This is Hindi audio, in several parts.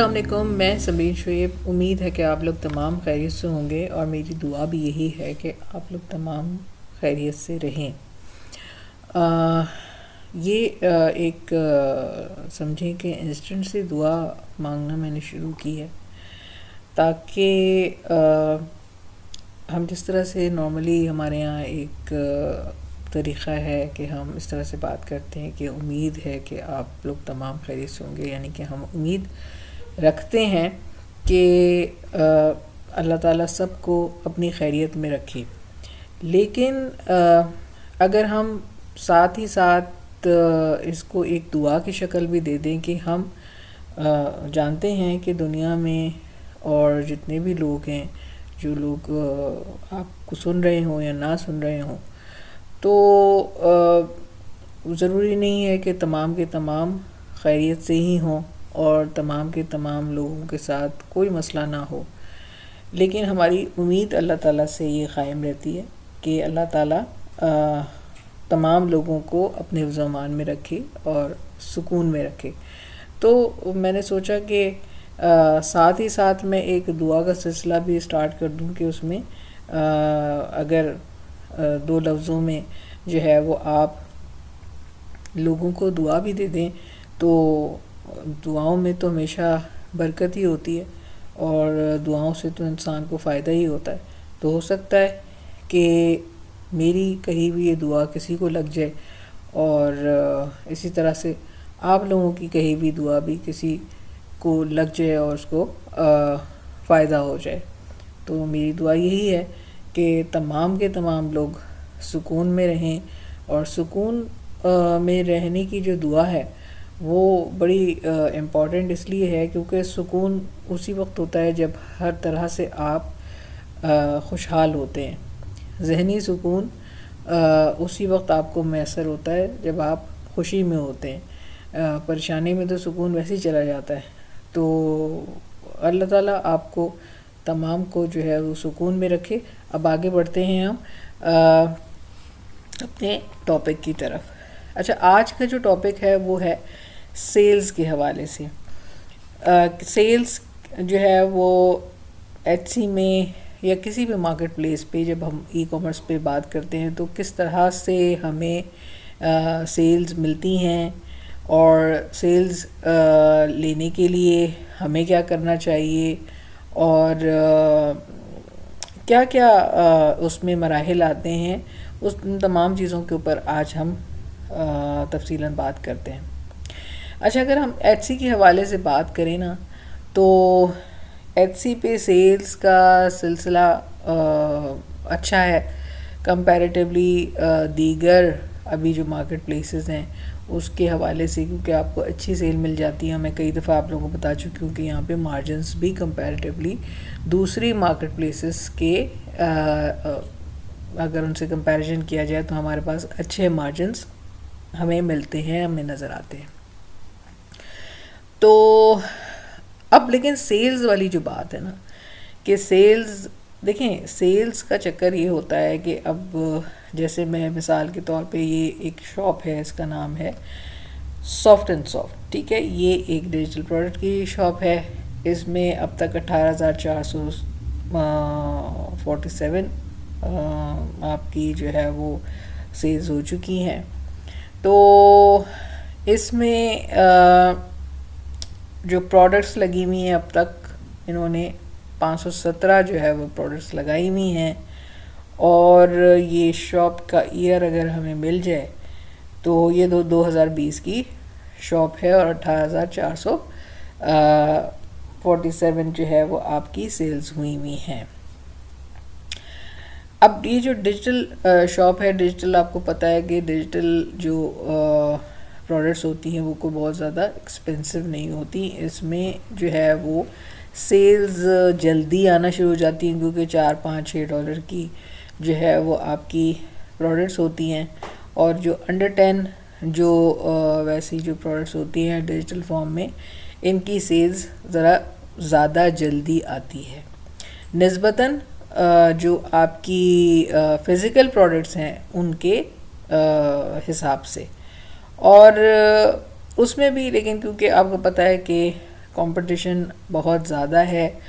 अस्सलामुअलैकुम, मैं समीर शुएब। उम्मीद है कि आप लोग तमाम खैरियत से होंगे और मेरी दुआ भी यही है कि आप लोग तमाम खैरियत से रहें। ये एक समझें कि इंस्टेंट से दुआ मांगना मैंने शुरू की है ताकि हम जिस तरह से नॉर्मली हमारे यहाँ एक तरीक़ा है कि हम इस तरह से बात करते हैं कि उम्मीद है कि आप लोग तमाम खैरियत से होंगे, यानी कि हम उम्मीद रखते हैं कि अल्लाह ताला सबको अपनी खैरियत में रखे। लेकिन अगर हम साथ ही साथ इसको एक दुआ की शक्ल भी दे दें कि हम जानते हैं कि दुनिया में और जितने भी लोग हैं, जो लोग आपको सुन रहे हों या ना सुन रहे हों, तो ज़रूरी नहीं है कि तमाम के तमाम खैरियत से ही हों और तमाम के तमाम लोगों के साथ कोई मसला ना हो। लेकिन हमारी उम्मीद अल्लाह ताला से ये क़ायम रहती है कि अल्लाह ताला तमाम लोगों को अपने हिफ्ज़-ओ-अमान में रखे और सुकून में रखे। तो मैंने सोचा कि साथ ही साथ मैं एक दुआ का सिलसिला भी स्टार्ट कर दूं कि उसमें अगर दो लफ्ज़ों में जो है वो आप लोगों को दुआ भी दे दें तो दुआओं में तो हमेशा बरकत ही होती है और दुआओं से तो इंसान को फ़ायदा ही होता है। तो हो सकता है कि मेरी कही हुई ये दुआ किसी को लग जाए और इसी तरह से आप लोगों की कही हुई दुआ भी किसी को लग जाए और उसको फ़ायदा हो जाए। तो मेरी दुआ यही है कि तमाम के तमाम लोग सुकून में रहें, और सुकून में रहने की जो दुआ है वो बड़ी इम्पॉर्टेंट इसलिए है क्योंकि सुकून उसी वक्त होता है जब हर तरह से आप खुशहाल होते हैं। ज़हनी सुकून उसी वक्त आपको मैसर होता है जब आप खुशी में होते हैं। परेशानी में तो सुकून वैसे ही चला जाता है। तो अल्लाह ताला आपको तमाम को जो है वो सुकून में रखे। अब आगे बढ़ते हैं हम अपने टॉपिक की तरफ। अच्छा, आज का जो टॉपिक है वो है सेल्स के हवाले से। सेल्स जो है वो एटसी में या किसी भी मार्केट प्लेस पे जब हम ई कॉमर्स पे बात करते हैं तो किस तरह से हमें सेल्स मिलती हैं और सेल्स लेने के लिए हमें क्या करना चाहिए और क्या क्या उसमें मराहिल आते हैं, उस तमाम चीज़ों के ऊपर आज हम तफसीलन बात करते हैं। अच्छा, अगर हम एटसी के हवाले से बात करें ना, तो एटसी पे सेल्स का सिलसिला अच्छा है कंपैरेटिवली दीगर अभी जो मार्केट प्लेसेस हैं उसके हवाले से, क्योंकि आपको अच्छी सेल मिल जाती है। मैं कई दफ़ा आप लोगों को बता चुकी हूँ कि यहाँ पे मार्जिन्स भी कंपैरेटिवली दूसरी मार्केट प्लेसेस के अगर उनसे कंपैरिजन किया जाए तो हमारे पास अच्छे मार्जिन्स हमें मिलते हैं, हमें नज़र आते हैं। तो अब लेकिन सेल्स वाली जो बात है ना, कि सेल्स देखें, सेल्स का चक्कर ये होता है कि अब जैसे मैं मिसाल के तौर पे ये एक शॉप है, इसका नाम है सॉफ्ट एंड सॉफ्ट, ठीक है। ये एक डिजिटल प्रोडक्ट की शॉप है। इसमें अब तक 18,447 आपकी जो है वो सेल्स हो चुकी हैं। तो इसमें जो प्रोडक्ट्स लगी हुई हैं अब तक इन्होंने 517 जो है वो प्रोडक्ट्स लगाई हुई हैं, और ये शॉप का ईयर अगर हमें मिल जाए तो ये 2020 की शॉप है और 18,447 जो है वो आपकी सेल्स हुई हुई हैं। अब ये जो डिजिटल शॉप है, डिजिटल आपको पता है कि डिजिटल जो प्रोडक्ट्स होती हैं वो कोई बहुत ज़्यादा एक्सपेंसिव नहीं होती। इसमें जो है वो सेल्स जल्दी आना शुरू हो जाती हैं क्योंकि $4-5-6 की जो है वो आपकी प्रोडक्ट्स होती हैं, और जो अंडर 10 जो वैसी जो प्रोडक्ट्स होती हैं डिजिटल फॉर्म में, इनकी सेल्स ज़रा ज़्यादा जल्दी आती है निस्बतन जो आपकी फ़िज़िकल प्रोडक्ट्स हैं उनके हिसाब से। और उसमें भी लेकिन क्योंकि आपको पता है कि कंपटीशन बहुत ज़्यादा है।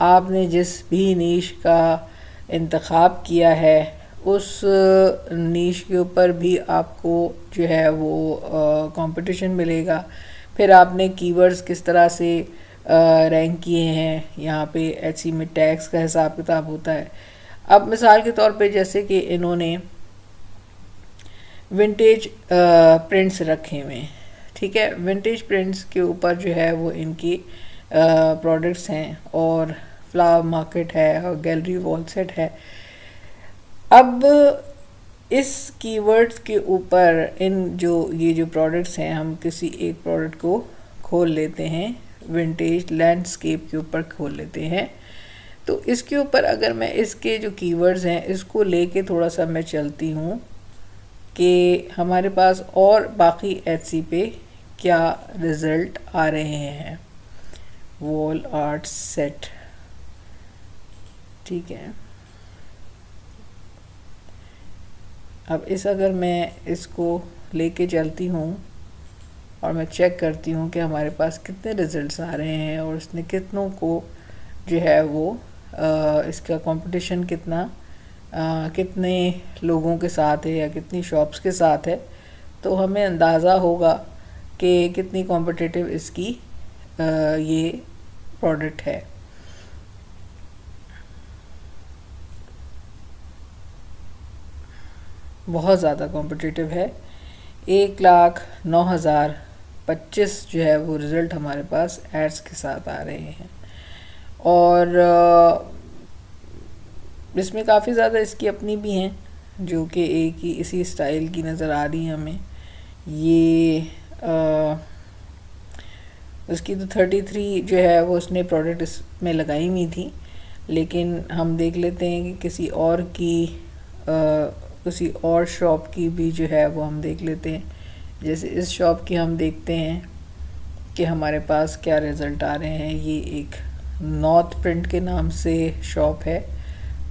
आपने जिस भी नीश का इंतखाब किया है उस नीश के ऊपर भी आपको जो है वो कंपटीशन मिलेगा। फिर आपने कीवर्ड्स किस तरह से रैंक किए हैं, यहाँ पे एचसी में टैग्स का हिसाब किताब होता है। अब मिसाल के तौर पे जैसे कि इन्होंने विंटेज प्रिंट्स रखे हुए हैं, ठीक है, विंटेज प्रिंट्स के ऊपर जो है वो इनकी प्रोडक्ट्स हैं और फ्लावर मार्केट है और गैलरी वॉल सेट है। अब इस कीवर्ड्स के ऊपर ये जो प्रोडक्ट्स हैं, हम किसी एक प्रोडक्ट को खोल लेते हैं, विंटेज लैंडस्केप के ऊपर खोल लेते हैं। तो इसके ऊपर अगर मैं इसके जो कीवर्ड्स हैं इसको लेके थोड़ा सा मैं चलती हूँ कि हमारे पास और बाकी एचसी पे क्या रिज़ल्ट आ रहे हैं। वॉल आर्ट सेट, ठीक है। अब अगर मैं इसको लेके चलती हूँ और मैं चेक करती हूँ कि हमारे पास कितने रिज़ल्ट्स आ रहे हैं और इसने कितनों को जो है वो इसका कंपटीशन कितने लोगों के साथ है या कितनी शॉप्स के साथ है, तो हमें अंदाज़ा होगा कि कितनी कॉम्पिटिटिव इसकी ये प्रोडक्ट है। बहुत ज़्यादा कॉम्पिटिटिव है। 1,09,025 जो है वो रिज़ल्ट हमारे पास एड्स के साथ आ रहे हैं और इसमें काफ़ी ज़्यादा इसकी अपनी भी हैं जो कि एक ही इसी स्टाइल की नज़र आ रही है हमें। ये उसकी तो 33 जो है वो उसने प्रोडक्ट इसमें लगाई हुई थी, लेकिन हम देख लेते हैं कि किसी और शॉप की भी जो है वो हम देख लेते हैं। जैसे इस शॉप की हम देखते हैं कि हमारे पास क्या रिज़ल्ट आ रहे हैं। ये एक नॉर्थ प्रिंट के नाम से शॉप है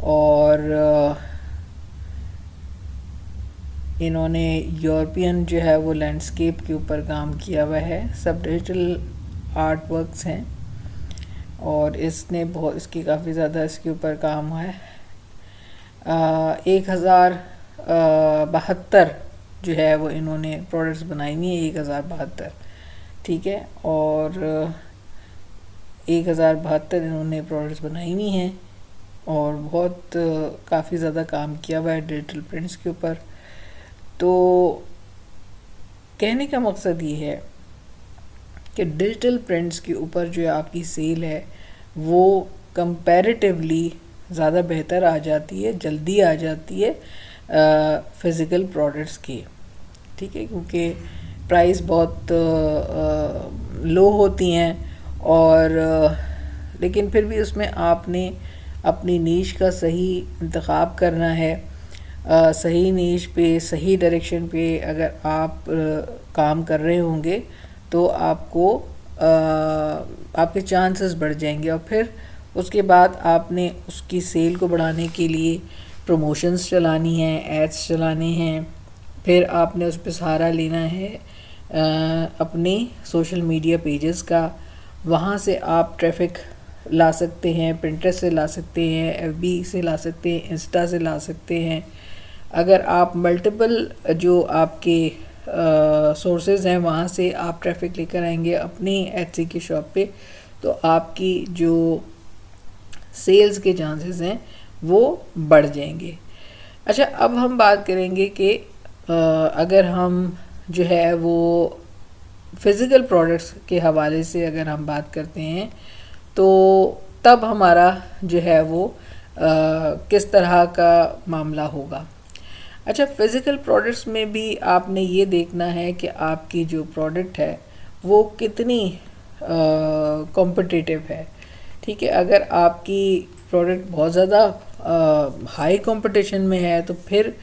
और इन्होंने यूरोपियन जो है वो लैंडस्केप के ऊपर काम किया हुआ है। सब डिजिटल आर्ट वर्क्स हैं और इसकी काफ़ी ज़्यादा इसके ऊपर काम हुआ है। 1072 जो है वो इन्होंने प्रोडक्ट्स बनाई हुई है, 1072, ठीक है, और 1072 इन्होंने प्रोडक्ट्स बनाई हुई हैं और बहुत काफ़ी ज़्यादा काम किया हुआ है डिजिटल प्रिंट्स के ऊपर। तो कहने का मकसद ये है कि डिजिटल प्रिंट्स के ऊपर जो आपकी सेल है वो कंपैरेटिवली ज़्यादा बेहतर आ जाती है, जल्दी आ जाती है फ़िज़िकल प्रोडक्ट्स की, ठीक है, क्योंकि प्राइस बहुत लो होती हैं और लेकिन फिर भी उसमें आपने अपनी नीश का सही इंतखाब करना है। सही नीश पे, सही डायरेक्शन पे अगर आप काम कर रहे होंगे तो आपके चांसेस बढ़ जाएंगे और फिर उसके बाद आपने उसकी सेल को बढ़ाने के लिए प्रमोशंस चलानी है, एड्स चलाने हैं, फिर आपने उस पर सहारा लेना है अपने सोशल मीडिया पेजेस का। वहाँ से आप ट्रैफिक ला सकते हैं, पिंटरेस्ट से ला सकते हैं, एफबी से ला सकते हैं, इंस्टा से ला सकते हैं। अगर आप मल्टीपल जो आपके सोर्सेज हैं वहाँ से आप ट्रैफिक लेकर आएंगे अपनी एचसी की शॉप पे, तो आपकी जो सेल्स के चांसेस हैं वो बढ़ जाएंगे। अच्छा, अब हम बात करेंगे कि अगर हम जो है वो फ़िज़िकल प्रोडक्ट्स के हवाले से अगर हम बात करते हैं तो तब हमारा जो है वो किस तरह का मामला होगा। अच्छा, फ़िज़िकल प्रोडक्ट्स में भी आपने ये देखना है कि आपकी जो प्रोडक्ट है वो कितनी कॉम्पिटिटिव है, ठीक है। अगर आपकी प्रोडक्ट बहुत ज़्यादा हाई कंपटीशन में है तो फिर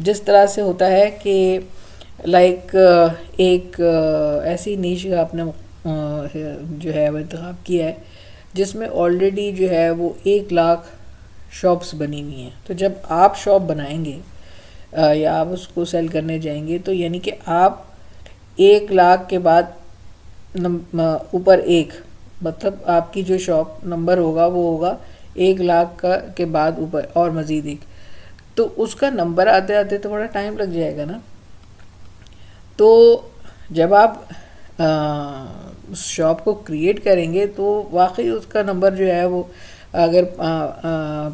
जिस तरह से होता है कि लाइक एक ऐसी नीश का आपने जो है वो इंतखाब किया है जिसमें ऑलरेडी जो है वो 1 लाख शॉप्स बनी हुई हैं। तो जब आप शॉप बनाएंगे या आप उसको सेल करने जाएंगे तो यानी कि आप 1 लाख के बाद ऊपर एक, मतलब आपकी जो शॉप नंबर होगा वो होगा 1 लाख का के बाद ऊपर और मज़ीद एक, तो उसका नंबर आते आते तो बड़ा टाइम लग जाएगा ना। तो जब आप उस शॉप को क्रिएट करेंगे तो वाकई उसका नंबर जो है वो अगर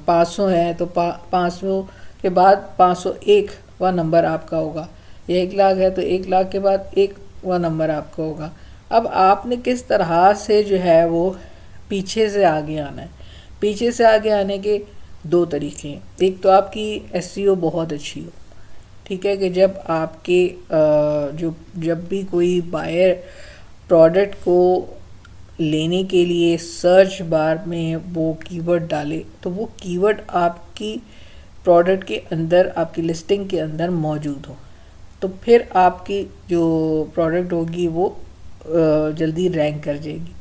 500 है तो 500 के बाद 501 वह नंबर आपका होगा, या 1 लाख है तो 1 लाख के बाद एक वह नंबर आपका होगा। अब आपने किस तरह से जो है वो पीछे से आगे आना है। पीछे से आगे आने के दो तरीके हैं। एक तो आपकी एसईओ बहुत अच्छी हो, ठीक है, कि जब आपके जो जब भी कोई बायर प्रोडक्ट को लेने के लिए सर्च बार में वो कीवर्ड डाले तो वो कीवर्ड आपकी प्रोडक्ट के अंदर, आपकी लिस्टिंग के अंदर मौजूद हो, तो फिर आपकी जो प्रोडक्ट होगी वो जल्दी रैंक कर जाएगी।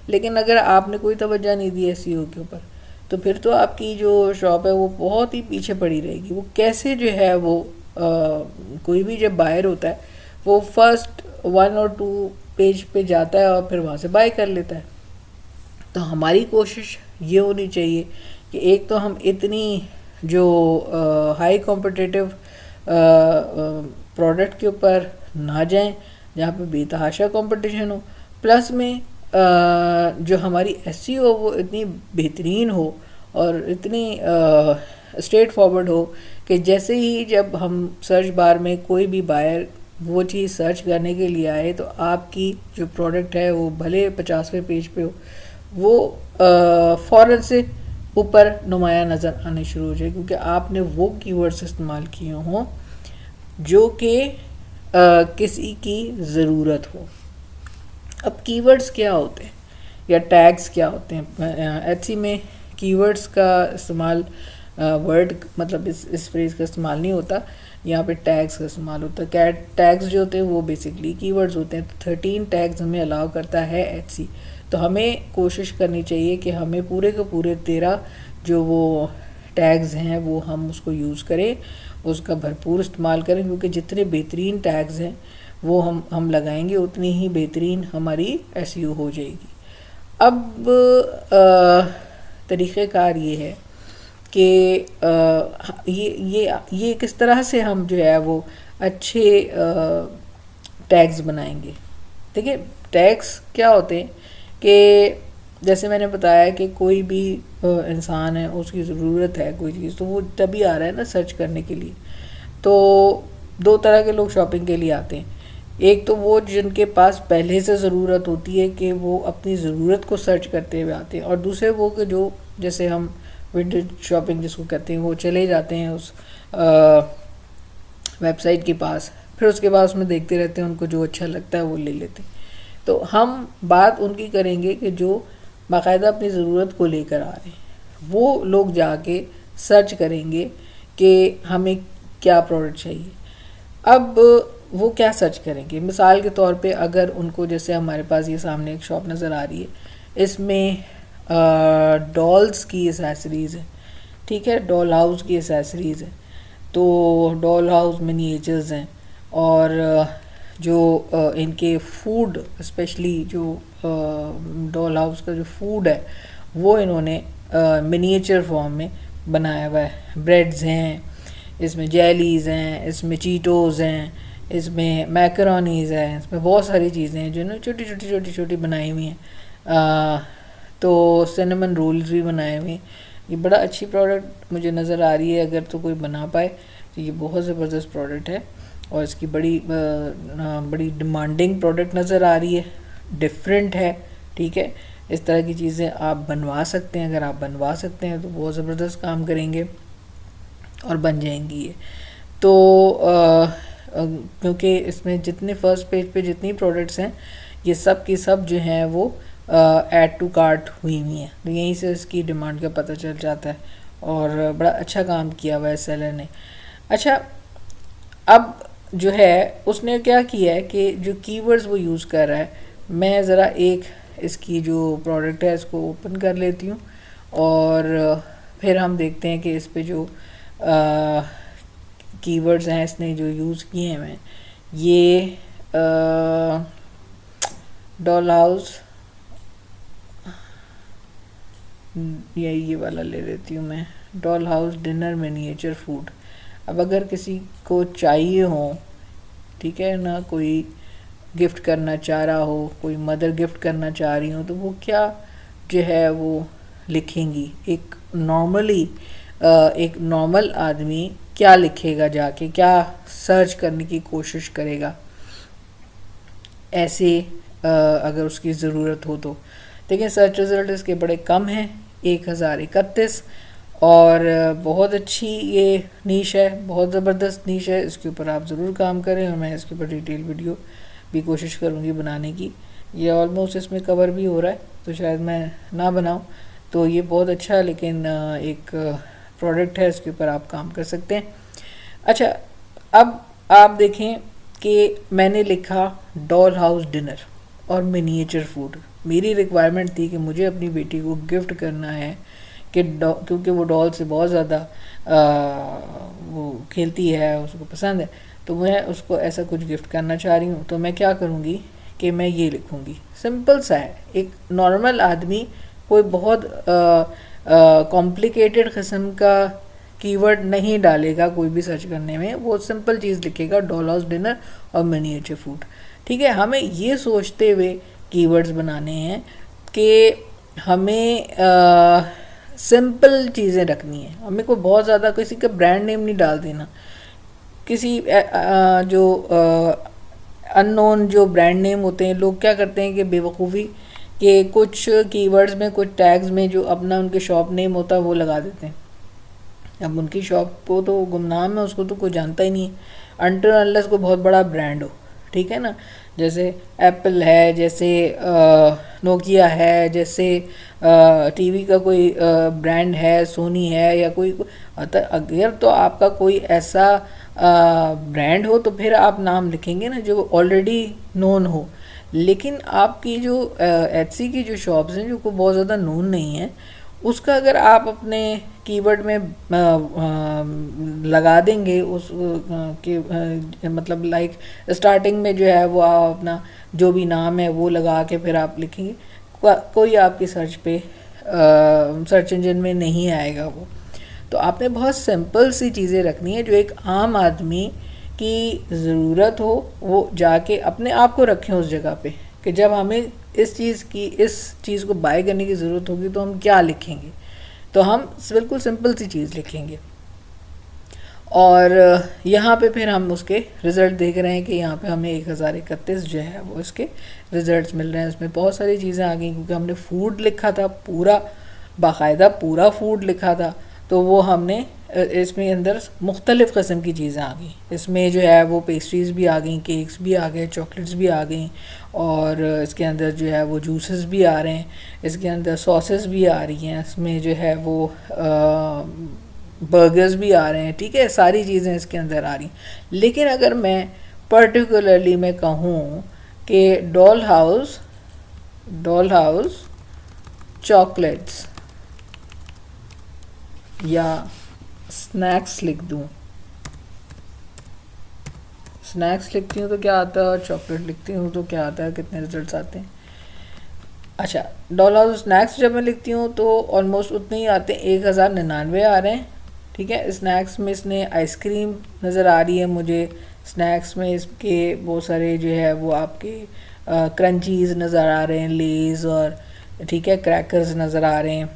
लेकिन अगर आपने कोई तवज्जो नहीं दी एसईओ के ऊपर तो फिर तो आपकी जो शॉप है वो बहुत ही पीछे पड़ी रहेगी। वो कैसे जो है वो कोई भी जब बायर होता है वो फर्स्ट 1 और 2 पेज पे जाता है और फिर वहाँ से बाय कर लेता है। तो हमारी कोशिश ये होनी चाहिए कि एक तो हम इतनी जो हाई कॉम्पिटिटिव प्रोडक्ट के ऊपर ना जाएं जहाँ पे बेतहाशा कंपटीशन हो, प्लस में जो हमारी एसईओ हो वो इतनी बेहतरीन हो और इतनी स्ट्रेट फॉरवर्ड हो कि जैसे ही जब हम सर्च बार में कोई भी बायर वो चीज़ सर्च करने के लिए आए तो आपकी जो प्रोडक्ट है वो भले 50वें पेज पे हो, वो फ़ौरन से ऊपर नुमाया नज़र आने शुरू हो जाए, क्योंकि आपने वो कीवर्ड्स इस्तेमाल किए हों जो कि किसी की ज़रूरत हो। अब कीवर्ड्स क्या होते हैं या टैग्स क्या होते हैं? एचसी में कीवर्ड्स का इस्तेमाल वर्ड मतलब इस फ्रेज़ का इस्तेमाल नहीं होता, यहाँ पे टैग्स का इस्तेमाल होता है। कैट टैग्स जो होते हैं वो बेसिकली कीवर्ड्स होते हैं। तो 13 टैग्स हमें अलाउ करता है एचसी। तो हमें कोशिश करनी चाहिए कि हमें पूरे के पूरे 13 जो वो टैग्स हैं वो हम उसको यूज़ करें, उसका भरपूर इस्तेमाल करें, क्योंकि जितने बेहतरीन टैग्स हैं वो हम लगाएंगे उतनी ही बेहतरीन हमारी एसईओ हो जाएगी। अब तरीक़ेकार ये है कि ये किस तरह से हम जो है वो अच्छे टैग्स बनाएंगे। देखिए टैग्स क्या होते हैं कि जैसे मैंने बताया कि कोई भी इंसान है उसकी ज़रूरत है कोई चीज़, तो वो तभी आ रहा है ना सर्च करने के लिए। तो दो तरह के लोग शॉपिंग के लिए आते हैं। एक तो वो जिनके पास पहले से ज़रूरत होती है कि वो अपनी ज़रूरत को सर्च करते हुए आते हैं, और दूसरे वो कि जो जैसे हम विंडो शॉपिंग जिसको कहते हैं वो चले जाते हैं उस वेबसाइट के पास, फिर उसके बाद उसमें देखते रहते हैं, उनको जो अच्छा लगता है वो ले लेते हैं। तो हम बात उनकी करेंगे कि जो बाकायदा अपनी ज़रूरत को लेकर आ रहे हैं। वो लोग जाके सर्च करेंगे कि हमें क्या प्रोडक्ट चाहिए। अब वो क्या सर्च करेंगे, मिसाल के तौर पे अगर उनको, जैसे हमारे पास ये सामने एक शॉप नज़र आ रही है, इसमें डॉल्स की एसेसरीज़ है, ठीक है, डॉल हाउस की एसेसरीज़ है। तो डॉल हाउस मिनिएचर्स हैं, और जो इनके फूड, स्पेशली जो डॉल हाउस का जो फूड है वो इन्होंने मिनिएचर फॉर्म में बनाया हुआ है। ब्रेड्स हैं, इसमें जेलीज़ हैं, इसमें चीटोज़ हैं, इसमें मैकरोनीज़ हैं, इसमें बहुत सारी चीज़ें हैं जो इन्होंने छोटी छोटी छोटी छोटी बनाई हुई हैं। तो सिनेमन रोल्स भी बनाए हुए हैं। ये बड़ा अच्छी प्रोडक्ट मुझे नज़र आ रही है, अगर तो कोई बना पाए तो ये बहुत ज़बरदस्त प्रोडक्ट है, और इसकी बड़ी डिमांडिंग प्रोडक्ट नज़र आ रही है, डिफरेंट है, ठीक है। इस तरह की चीज़ें आप बनवा सकते हैं, अगर आप बनवा सकते हैं तो बहुत ज़बरदस्त काम करेंगे और बन जाएंगी ये। तो क्योंकि इसमें जितने फर्स्ट पेज पे जितनी प्रोडक्ट्स हैं ये सब की सब जो हैं वो ऐड टू कार्ट हुई हुई हैं, तो यहीं से इसकी डिमांड का पता चल जाता है, और बड़ा अच्छा काम किया हुआ है सेलर ने। अच्छा, अब जो है उसने क्या किया है कि जो कीवर्ड्स वो यूज़ कर रहा है, मैं ज़रा एक इसकी जो प्रोडक्ट है इसको ओपन कर लेती हूँ, और फिर हम देखते हैं कि इस पे जो कीवर्ड्स हैं इसने जो यूज़ किए हैं ये डॉल हाउस, ये वाला ले लेती हूँ मैं, doll house dinner miniature food. अब अगर किसी को चाहिए हो, ठीक है ना, कोई गिफ्ट करना चाह रहा हो, कोई मदर गिफ्ट करना चाह रही हो, तो वो क्या जो है वो लिखेंगी, एक नॉर्मल आदमी क्या लिखेगा, जाके क्या सर्च करने की कोशिश करेगा ऐसे, अगर उसकी ज़रूरत हो तो। देखिए सर्च रिज़ल्ट इसके बड़े कम हैं, 1031, और बहुत अच्छी ये नीश है, बहुत ज़बरदस्त नीश है, इसके ऊपर आप ज़रूर काम करें, और मैं इसके ऊपर डिटेल वीडियो भी कोशिश करूँगी बनाने की। ये ऑलमोस्ट इसमें कवर भी हो रहा है, तो शायद मैं ना बनाऊँ, तो ये बहुत अच्छा लेकिन एक प्रोडक्ट है, इसके ऊपर आप काम कर सकते हैं। अच्छा, अब आप देखें कि मैंने लिखा डॉल हाउस डिनर और मिनिएचर फूड। मेरी रिक्वायरमेंट थी कि मुझे अपनी बेटी को गिफ्ट करना है, कि क्योंकि वो डॉल से बहुत ज़्यादा वो खेलती है, उसको पसंद है, तो मैं उसको ऐसा कुछ गिफ्ट करना चाह रही हूँ। तो मैं क्या करूँगी कि मैं ये लिखूँगी, सिंपल सा है, एक नॉर्मल आदमी कोई बहुत कॉम्प्लिकेटेड किस्म का कीवर्ड नहीं डालेगा कोई भी सर्च करने में, वो सिंपल चीज़ लिखेगा डॉल हाउस डिनर और मिनिएचर फूड। ठीक है, हमें ये सोचते हुए कीवर्ड्स बनाने हैं कि हमें सिंपल चीज़ें रखनी है, हमें को बहुत ज़्यादा किसी का ब्रांड नेम नहीं डाल देना, किसी जो अननोन जो ब्रांड नेम होते हैं, लोग क्या करते हैं कि बेवकूफ़ी के कुछ कीवर्ड्स में, कुछ टैग्स में जो अपना उनके शॉप नेम होता है वो लगा देते हैं। अब उनकी शॉप को तो गुमनाम है, उसको तो कोई जानता ही नहीं है, अनटिल अनलेस को बहुत बड़ा ब्रांड हो, ठीक है ना, जैसे एप्पल है, जैसे नोकिया है, जैसे टीवी का कोई ब्रांड है, सोनी है, या कोई, अगर तो आपका कोई ऐसा ब्रांड हो तो फिर आप नाम लिखेंगे ना जो ऑलरेडी नोन हो। लेकिन आपकी जो एचसी की जो शॉप्स हैं जो को बहुत ज़्यादा नोन नहीं है, उसका अगर आप अपने कीवर्ड में लगा देंगे उस मतलब लाइक स्टार्टिंग में जो है वो आप अपना जो भी नाम है वो लगा के फिर आप लिखेंगे, कोई आपकी सर्च पे सर्च इंजन में नहीं आएगा वो। तो आपने बहुत सिंपल सी चीज़ें रखनी है जो एक आम आदमी की ज़रूरत हो, वो जाके अपने आप को रखें उस जगह पे, कि जब हमें इस चीज़ को बाय करने की ज़रूरत होगी तो हम क्या लिखेंगे, तो हम बिल्कुल सिंपल सी चीज़ लिखेंगे। और यहाँ पे फिर हम उसके रिज़ल्ट देख रहे हैं कि यहाँ पे हमें 1031 जो है वो इसके रिज़ल्ट्स मिल रहे हैं। इसमें बहुत सारी चीज़ें आ गई, क्योंकि हमने फूड लिखा था, पूरा बाकायदा पूरा फूड लिखा था, तो वो हमने इसमें अंदर मुख्तलिफ़ किस्म की चीज़ें आ गई। इसमें जो है वो पेस्ट्रीज़ भी आ गई, केक्स भी आ गए, चॉकलेट्स भी आ गई, और इसके अंदर जो है वो जूसेस भी आ रहे हैं, इसके अंदर सॉसेस भी आ रही हैं, इसमें जो है वो बर्गर्स भी आ रहे हैं, ठीक है, सारी चीज़ें इसके अंदर आ रही हैं। लेकिन अगर मैं पर्टिकुलरली मैं कहूँ कि डॉल हाउस चॉकलेट्स या स्नैक्स लिख दूँ, स्नैक्स लिखती हूँ तो क्या आता है, और चॉकलेट लिखती हूँ तो क्या आता है, कितने रिजल्ट्स आते हैं। अच्छा, डॉल हाउस स्नैक्स जब मैं लिखती हूँ तो ऑलमोस्ट उतने ही आते हैं, 1099 आ रहे हैं, ठीक है। स्नैक्स में इसने आइसक्रीम नज़र आ रही है मुझे, स्नैक्स में इसके बहुत सारे जो है वो आपके क्रंचीज़ नज़र आ रहे हैं, लेज़ और ठीक है क्रैकर्स नज़र आ रहे हैं,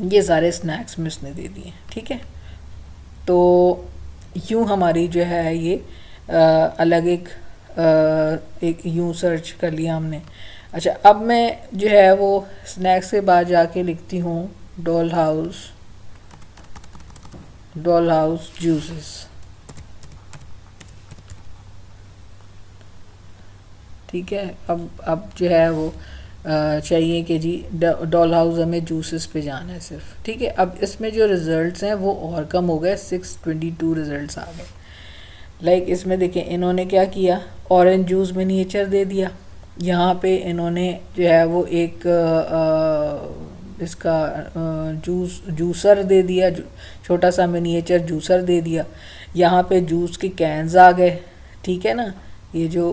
ये सारे स्नैक्स में इसने दे दिए, ठीक है। तो यूँ हमारी जो है ये अलग एक यूँ सर्च कर लिया हमने। अच्छा, अब मैं जो है वो स्नैक्स के बाद जाके लिखती हूँ डॉल हाउस जूसेस, ठीक है। अब जो है वो चाहिए कि जी डॉल हाउस हमें जूसेस पे जाना है सिर्फ, ठीक है। अब इसमें जो रिज़ल्ट्स हैं वो और कम हो गए, 622 रिज़ल्ट्स आ गए। लाइक इसमें देखें इन्होंने क्या किया, ऑरेंज जूस मिनिएचर दे दिया, यहाँ पे इन्होंने जो है वो एक इसका जूसर दे दिया, छोटा सा मिनिएचर जूसर दे दिया, यहाँ पे जूस के कैंस आ गए, ठीक है ना, ये जो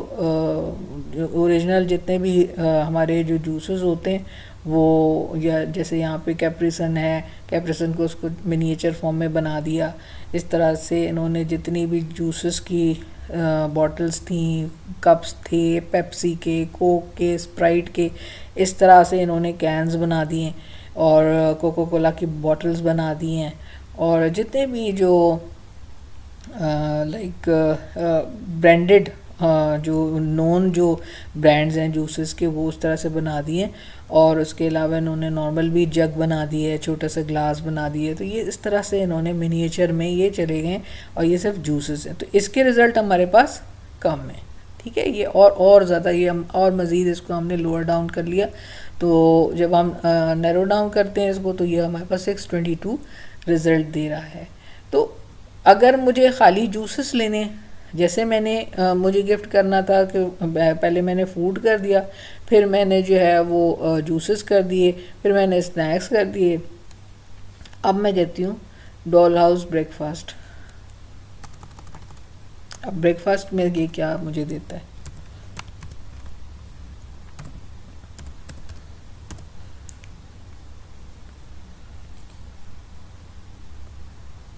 ओरिजिनल जितने भी हमारे जो जूसेस होते हैं वो, या जैसे यहाँ पे कैप्रिसन है, कैप्रिसन को उसको मिनिएचर फॉर्म में बना दिया। इस तरह से इन्होंने जितनी भी जूसेस की बॉटल्स थी, कप्स थे, पेप्सी के, कोक के, स्प्राइट के, इस तरह से इन्होंने कैन्स बना दिए और कोको कोला की बॉटल्स बना दी हैं। और जितने भी जो लाइक ब्रांडेड जो नॉन जो ब्रांड्स हैं जूसेस के, वो उस तरह से बना दिए। और उसके अलावा इन्होंने नॉर्मल भी जग बना दिए, छोटा सा ग्लास बना दिए। तो ये इस तरह से इन्होंने मिनिएचर में ये चले गए और ये सिर्फ जूसेस हैं, तो इसके रिज़ल्ट हमारे पास कम है। ठीक है, ये और ज़्यादा ये हम और मज़ीद इसको हमने लोअर डाउन कर लिया। तो जब हम नैरो डाउन करते हैं इसको, तो ये हमारे पास 622 रिज़ल्ट दे रहा है। तो अगर मुझे ख़ाली जूसेस लेने, जैसे मैंने मुझे गिफ्ट करना था कि पहले मैंने फूड कर दिया, फिर मैंने जो है वो जूसेस कर दिए, फिर मैंने स्नैक्स कर दिए। अब मैं कहती हूँ डॉल हाउस ब्रेकफास्ट। अब ब्रेकफास्ट में ये क्या मुझे देता है?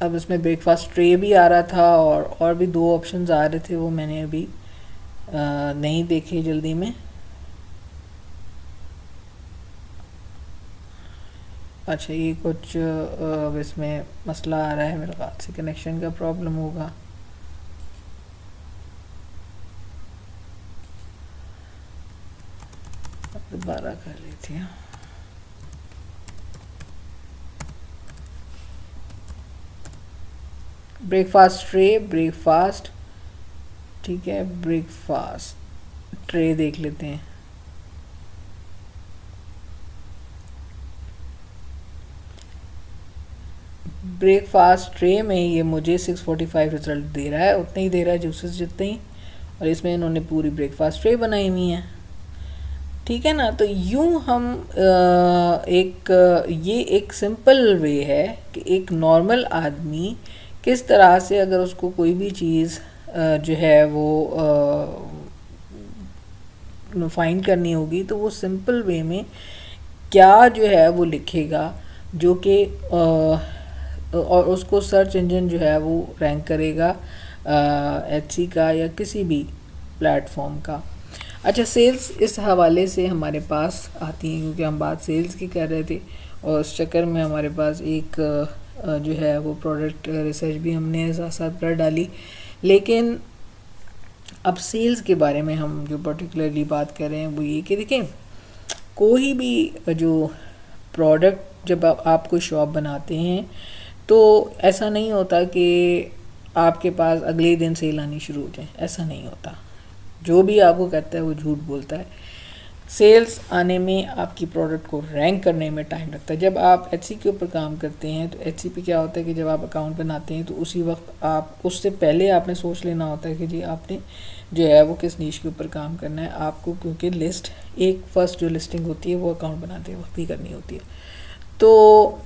अब इसमें ब्रेकफास्ट ट्रे भी आ रहा था और भी दो ऑप्शंस आ रहे थे, वो मैंने अभी नहीं देखे जल्दी में। अच्छा, ये कुछ अब इसमें मसला आ रहा है, मेरे ख्याल से कनेक्शन का प्रॉब्लम होगा। दोबारा कर लेती हूँ। ब्रेकफास्ट ट्रे, ब्रेकफास्ट, ठीक है, ब्रेकफास्ट ट्रे देख लेते हैं। ब्रेकफास्ट ट्रे में ये मुझे 645 रिजल्ट दे रहा है, उतना ही दे रहा है जूसेस जितने ही, और इसमें इन्होंने पूरी ब्रेकफास्ट ट्रे बनाई हुई है। ठीक है ना। तो यूँ हम ये एक सिंपल वे है कि एक नॉर्मल आदमी किस तरह से अगर उसको कोई भी चीज़ जो है वो फाइंड करनी होगी, तो वो सिंपल वे में क्या जो है वो लिखेगा, जो कि और उसको सर्च इंजन जो है वो रैंक करेगा एचसी का या किसी भी प्लेटफॉर्म का। अच्छा, सेल्स इस हवाले से हमारे पास आती हैं, क्योंकि हम बात सेल्स की कर रहे थे और उस चक्कर में हमारे पास एक जो है वो प्रोडक्ट रिसर्च भी हमने साथ साथ कर डाली। लेकिन अब सेल्स के बारे में हम जो पर्टिकुलरली बात कर रहे हैं वो ये कि देखें, कोई भी जो प्रोडक्ट जब आप कोई शॉप बनाते हैं, तो ऐसा नहीं होता कि आपके पास अगले दिन सेल आनी शुरू हो जाए, ऐसा नहीं होता। जो भी आपको कहता है वो झूठ बोलता है। सेल्स आने में, आपकी प्रोडक्ट को रैंक करने में टाइम लगता है। जब आप एचसी के ऊपर काम करते हैं, तो एचसी पे क्या होता है कि जब आप अकाउंट बनाते हैं, तो उसी वक्त आप, उससे पहले आपने सोच लेना होता है कि जी आपने जो है वो किस नीश के ऊपर काम करना है आपको, क्योंकि लिस्ट एक फर्स्ट जो लिस्टिंग होती है वो अकाउंट बनाते वक्त ही करनी होती है। तो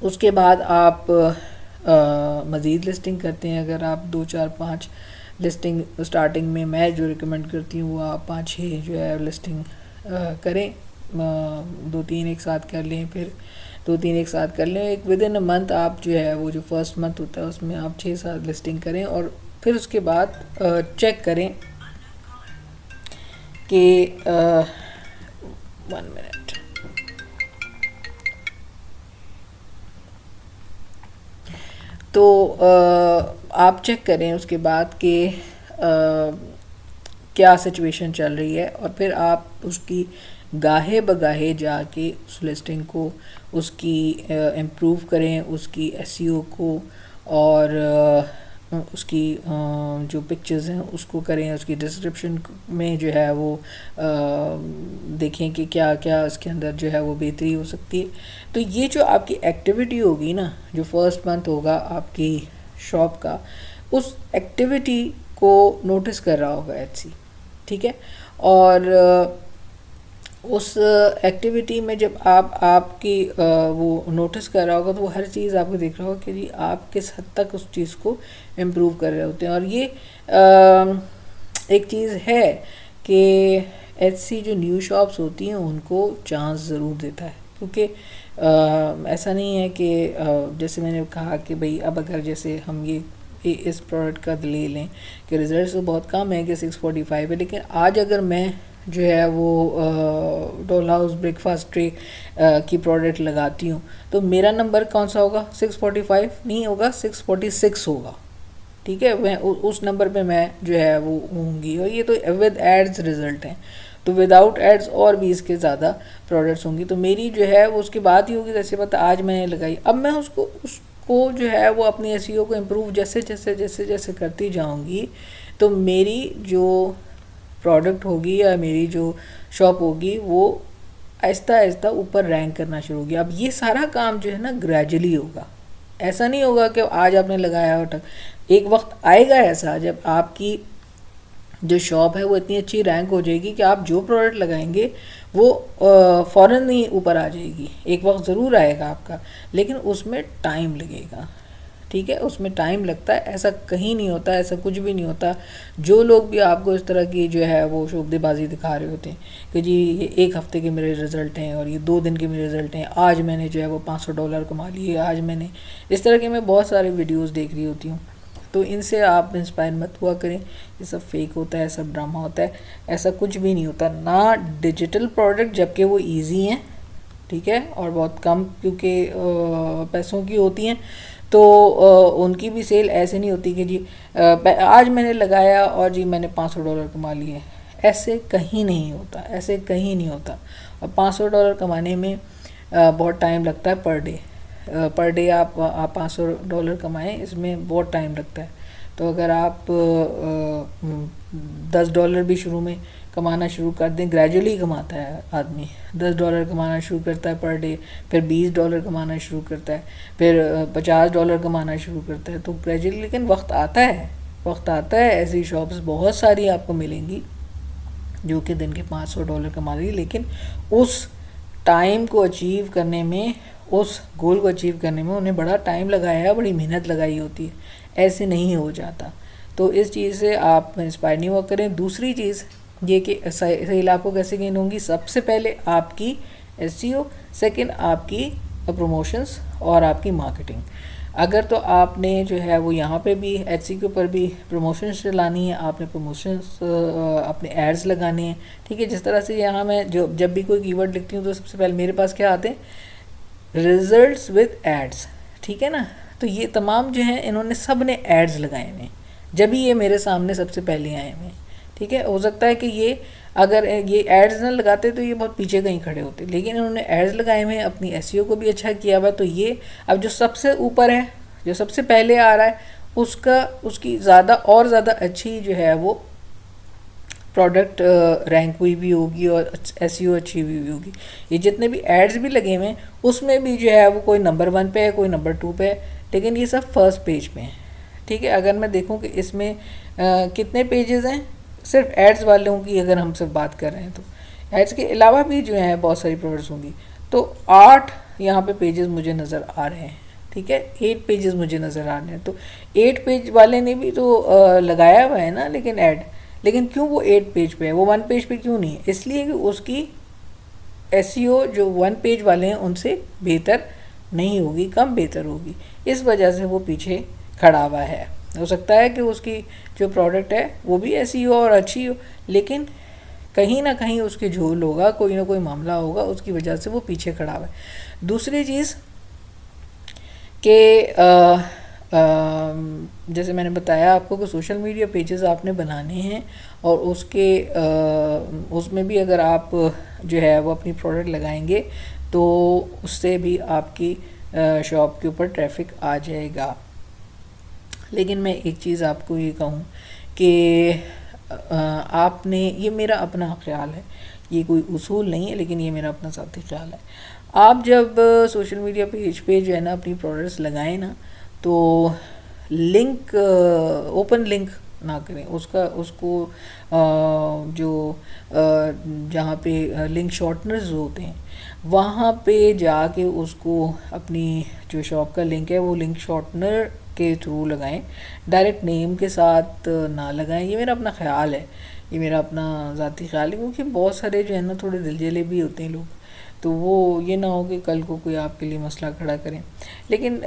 उसके बाद आप मज़ीद लिस्टिंग करते हैं। अगर आप 2 4 5 लिस्टिंग स्टार्टिंग में, मैं जो रिकमेंड करती हूँ वो आप 5 6 जो है लिस्टिंग करें, 2 3 एक साथ कर लें, फिर 2 3 एक साथ कर लें। एक विद इन अ मंथ आप जो है वो जो फर्स्ट मंथ होता है उसमें आप 6 7 लिस्टिंग करें, और फिर उसके बाद चेक करें कि 1 मिनट, तो आप चेक करें उसके बाद कि क्या सिचुएशन चल रही है, और फिर आप उसकी गाहे बगाहे जाके उस लिस्टिंग को, उसकी इम्प्रूव करें, उसकी एसईओ को, और उसकी जो पिक्चर्स हैं उसको करें, उसकी डिस्क्रिप्शन में जो है वो देखें कि क्या क्या इसके अंदर जो है वो बेहतरी हो सकती है। तो ये जो आपकी एक्टिविटी होगी ना, जो फर्स्ट मंथ होगा आपकी शॉप का, उस एक्टिविटी को नोटिस कर रहा होगा एचसी, ठीक है। और उस एक्टिविटी में जब आपकी वो नोटिस कर रहा होगा, तो वो हर चीज़ आपको देख रहा होगा कि जी आप किस हद तक उस चीज़ को इम्प्रूव कर रहे होते हैं। और ये एक चीज़ है कि एचसी जो न्यू शॉप्स होती हैं उनको चांस ज़रूर देता है, क्योंकि ऐसा नहीं है कि जैसे मैंने कहा कि भाई अब अगर जैसे हम इस प्रोडक्ट का ले लें कि रिज़ल्ट तो बहुत कम है कि 645 है, लेकिन आज अगर मैं जो है वो डोल हाउस ब्रेकफास्ट ट्रे की प्रोडक्ट लगाती हूँ तो मेरा नंबर कौन सा होगा, 645 नहीं होगा, 646 होगा। ठीक है, मैं उस नंबर पे मैं जो है वो होंगी, और ये तो विद एड्स रिजल्ट हैं, तो विदाउट एड्स और भी इसके ज़्यादा प्रोडक्ट्स होंगी। तो मेरी जो है वो उसकी बात ही होगी, जैसे पता आज मैंने लगाई, अब मैं उसको जो है वो अपनी एसईओ को इम्प्रूव जैसे जैसे जैसे जैसे करती जाऊंगी, तो मेरी जो प्रोडक्ट होगी या मेरी जो शॉप होगी वो आहिस्ता आहिस्ता ऊपर रैंक करना शुरू होगी। अब ये सारा काम जो है ना ग्रेजुअली होगा, ऐसा नहीं होगा कि आज आपने लगाया और एक वक्त आएगा ऐसा जब आपकी जो शॉप है वो इतनी अच्छी रैंक हो जाएगी कि आप जो प्रोडक्ट लगाएंगे वो फ़ौरन ही ऊपर आ जाएगी। एक वक्त ज़रूर आएगा आपका, लेकिन उसमें टाइम लगेगा। ठीक है, उसमें टाइम लगता है, ऐसा कहीं नहीं होता, ऐसा कुछ भी नहीं होता। जो लोग भी आपको इस तरह की जो है वो शोबदेबाजी दिखा रहे होते हैं कि जी ये 1 हफ्ते के मेरे रिज़ल्ट हैं और ये 2 दिन के मेरे रिज़ल्ट हैं, आज मैंने जो है वो $500 कमा लिए, आज मैंने इस तरह के, मैं बहुत सारे वीडियोज़ देख रही होती हूँ। तो इनसे आप इंस्पायर मत हुआ करें, ये सब फेक होता है, सब ड्रामा होता है, ऐसा कुछ भी नहीं होता। ना डिजिटल प्रोडक्ट जबकि वो ईजी हैं, ठीक है, और बहुत कम क्योंकि पैसों की होती हैं, तो उनकी भी सेल ऐसे नहीं होती कि जी आज मैंने लगाया और जी मैंने $500 कमा लिए, ऐसे कहीं नहीं होता, ऐसे कहीं नहीं होता। और $500 कमाने में बहुत टाइम लगता है, पर डे आप $500 कमाएं, इसमें बहुत टाइम लगता है। तो अगर आप $10 भी शुरू में कमाना शुरू कर दें, ग्रेजुअली कमाता है आदमी, $10 कमाना शुरू करता है पर डे, फिर $20 कमाना शुरू करता है, फिर $50 कमाना शुरू करता है, तो ग्रेजुअली, लेकिन वक्त आता है, वक्त आता है। ऐसी शॉप्स बहुत सारी आपको मिलेंगी जो कि दिन के $500 कमा रही है, लेकिन उस टाइम को अचीव करने में, उस गोल को अचीव करने में उन्हें बड़ा टाइम लगाया है, बड़ी मेहनत लगाई होती है, ऐसे नहीं हो जाता। तो इस चीज़ से आप इंस्पायर नहीं हुआ करें। दूसरी चीज़ ये कि सेल आपको कैसे गेन होंगी, सबसे पहले आपकी एसईओ, सेकंड आपकी प्रमोशंस और आपकी मार्केटिंग। अगर तो आपने जो है वो यहाँ पे भी एचसी के ऊपर भी प्रमोशंस चलानी है, आपने प्रमोशंस अपने एड्स लगाने हैं, ठीक है। जिस तरह से यहाँ मैं जब भी कोई कीवर्ड लिखती हूँ तो सबसे पहले मेरे पास क्या आते हैं, रिजल्ट्स विद एड्स, ठीक है ना। तो ये तमाम जो हैं इन्होंने सब ने एड्स लगाए हुए, जब भी ये मेरे सामने सबसे पहले आए हुए, ठीक है। हो सकता है कि ये अगर ये एड्स ना लगाते तो ये बहुत पीछे कहीं खड़े होते, लेकिन इन्होंने एड्स लगाए हुए हैं, अपनी एसईओ को भी अच्छा किया हुआ। तो ये अब जो सबसे ऊपर है, जो सबसे पहले आ रहा है, उसकी ज़्यादा और ज़्यादा अच्छी जो है वो प्रोडक्ट रैंक हुई भी होगी और एसईओ अच्छी हुई भी होगी। ये जितने भी एड्स भी लगे हुए हैं उसमें भी जो है वो कोई नंबर 1 पे है, कोई नंबर 2 पे है, लेकिन ये सब फर्स्ट पेज पे हैं, ठीक है। अगर मैं देखूं कि इसमें कितने पेजेस हैं, सिर्फ एड्स वालों की अगर हम सिर्फ बात कर रहे हैं, तो एड्स के अलावा भी जो है बहुत सारी प्रोडक्ट्स होंगी, तो 8 यहाँ पे पेजेस मुझे नज़र आ रहे हैं, ठीक है। 8 पेजेस मुझे नज़र आ रहे हैं। तो 8 पेज वाले ने भी तो लगाया हुआ है ना, लेकिन क्यों वो 8 पेज पे है, वो 1 पेज पे क्यों नहीं है? इसलिए कि उसकी एसईओ जो 1 पेज वाले हैं उनसे बेहतर नहीं होगी, कम बेहतर होगी, इस वजह से वो पीछे खड़ा हुआ है। हो सकता है कि उसकी जो प्रोडक्ट है वो भी ऐसी हो और अच्छी हो, लेकिन कहीं ना कहीं उसके झोल होगा, कोई ना कोई मामला होगा, उसकी वजह से वो पीछे खड़ा हुआ है। दूसरी चीज़ कि जैसे मैंने बताया आपको कि सोशल मीडिया पेजेस आपने बनाने हैं, और उसमें भी अगर आप जो है वो अपनी प्रोडक्ट लगाएंगे तो उससे भी आपकी शॉप के ऊपर ट्रैफिक आ जाएगा। लेकिन मैं एक चीज़ आपको ये कहूँ कि आपने, ये मेरा अपना ख्याल है, ये कोई उसूल नहीं है, लेकिन ये मेरा अपना साथी ख्याल है, आप जब सोशल मीडिया पेज पे जो है ना अपनी प्रोडक्ट्स लगाएं ना, तो लिंक, ओपन लिंक ना करें, उसको जो जहाँ पे लिंक शॉर्टनर्स होते हैं वहाँ पे जाके उसको अपनी जो शॉप का लिंक है वो लिंक शॉर्टनर के थ्रू लगाएं, डायरेक्ट नेम के साथ ना लगाएं। ये मेरा अपना ख्याल है, ये मेरा अपना ज़ाती ख्याल है, क्योंकि बहुत सारे जो है ना थोड़े दिलजले भी होते हैं लोग, तो वो ये ना हो कि कल को कोई आपके लिए मसला खड़ा करें। लेकिन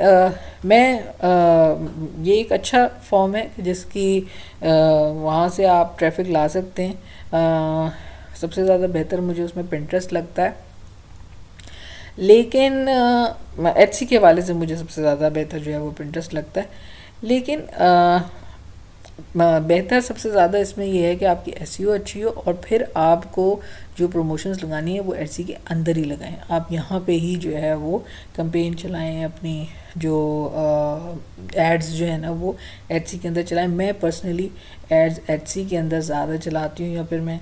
ये एक अच्छा फॉर्म है कि जिसकी वहाँ से आप ट्रैफिक ला सकते हैं। सबसे ज़्यादा बेहतर मुझे उसमें पिंटरेस्ट लगता है, लेकिन एटसी के हवाले से मुझे सबसे ज़्यादा बेहतर जो है वो पिंटरेस्ट लगता है। लेकिन बेहतर सबसे ज़्यादा इसमें यह है कि आपकी एसईओ अच्छी हो, और फिर आपको जो प्रमोशंस लगानी है वो एटसी के अंदर ही लगाएं। आप यहाँ पे ही जो है वो कैंपेन चलाएं, अपनी जो एड्स जो है ना वो एटसी के अंदर चलाएं। मैं पर्सनली एड्स एटसी के अंदर ज़्यादा चलाती हूँ, या फिर मैं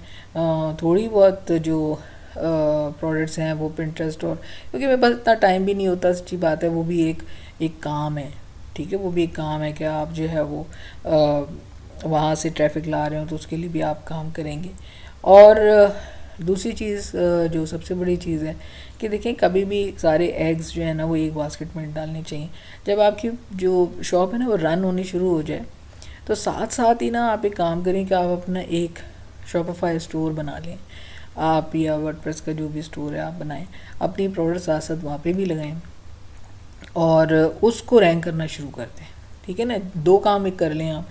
थोड़ी बहुत जो प्रोडक्ट्स हैं वो पिंटरेस्ट, और क्योंकि मेरे पास इतना टाइम भी नहीं होता, सच्ची बात है, वो भी एक काम है, ठीक है, वो भी एक काम है कि आप जो है वो वहाँ से ट्रैफिक ला रहे हो तो उसके लिए भी आप काम करेंगे। और दूसरी चीज़ जो सबसे बड़ी चीज़ है कि देखें, कभी भी सारे एग्स जो है ना वो एक बास्केट में डालने चाहिए। जब आपकी जो शॉप है ना वो रन होनी शुरू हो जाए तो साथ साथ ही ना आप एक काम करें कि आप अपना एक शॉपिफाई स्टोर बना लें, आप या वर्डप्रेस का जो भी स्टोर है आप बनाएं, अपनी प्रोडक्ट साथ साथ वहाँ पे भी लगाएं और उसको रैंक करना शुरू कर दें। ठीक है ना, दो काम एक कर लें आप।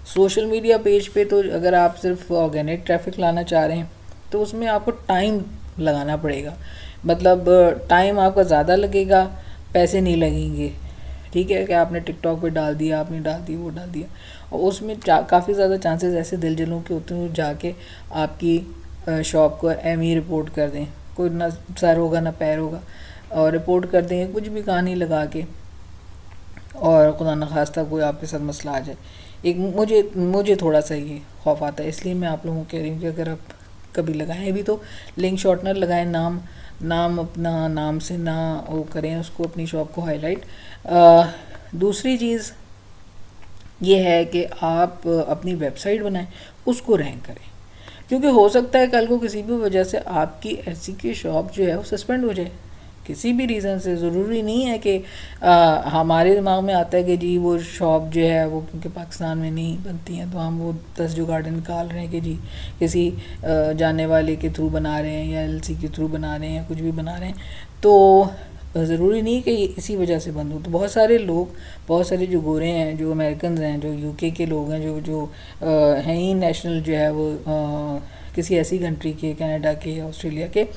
सोशल मीडिया पेज पे तो अगर आप सिर्फ ऑर्गेनिक ट्रैफिक लाना चाह रहे हैं तो उसमें आपको टाइम लगाना पड़ेगा, मतलब टाइम आपका ज़्यादा लगेगा, पैसे नहीं लगेंगे। ठीक है कि आपने टिकटॉक पे डाल दिया, आपने डाल दिया, वो डाल दिया, और उसमें काफ़ी ज़्यादा चांसेस ऐसे दिलजलों के होते हैं वो जाके आपकी शॉप को एमई रिपोर्ट कर दें, कोई ना सर होगा ना पैर होगा, और रिपोर्ट कर देंगे कुछ भी कहानी लगा के, और खुदा न खास्ता कोई आपके साथ मसला आ जाए। एक मुझे थोड़ा सा ये खौफ आता है, इसलिए मैं आप लोगों को कह रही हूँ कि अगर आप कभी लगाएं भी तो लिंक शॉर्टनर लगाएं, नाम अपना नाम से ना वो करें उसको, अपनी शॉप को हाईलाइट। दूसरी चीज़ ये है कि आप अपनी वेबसाइट बनाएं, उसको रैंक करें, क्योंकि हो सकता है कल को किसी भी वजह से आपकी ऐसी की शॉप जो है वो सस्पेंड हो जाए, किसी भी रीज़न से। ज़रूरी नहीं है कि हमारे दिमाग में आता है कि जी वो शॉप जो है वो क्योंकि पाकिस्तान में नहीं बनती हैं तो हम वो 10 जुगाड़ निकाल रहे हैं कि जी किसी जाने वाले के थ्रू बना रहे हैं या एलसी के थ्रू बना रहे हैं या कुछ भी बना रहे हैं, तो ज़रूरी नहीं कि इसी वजह से बंद हो। तो बहुत सारे लोग, बहुत सारे जो गोरे हैं, जो अमेरिकन हैं, जो यूके के लोग हैं, जो हैं ही नेशनल जो है वो किसी ऐसी कंट्री के, कनाडा के या ऑस्ट्रेलिया के,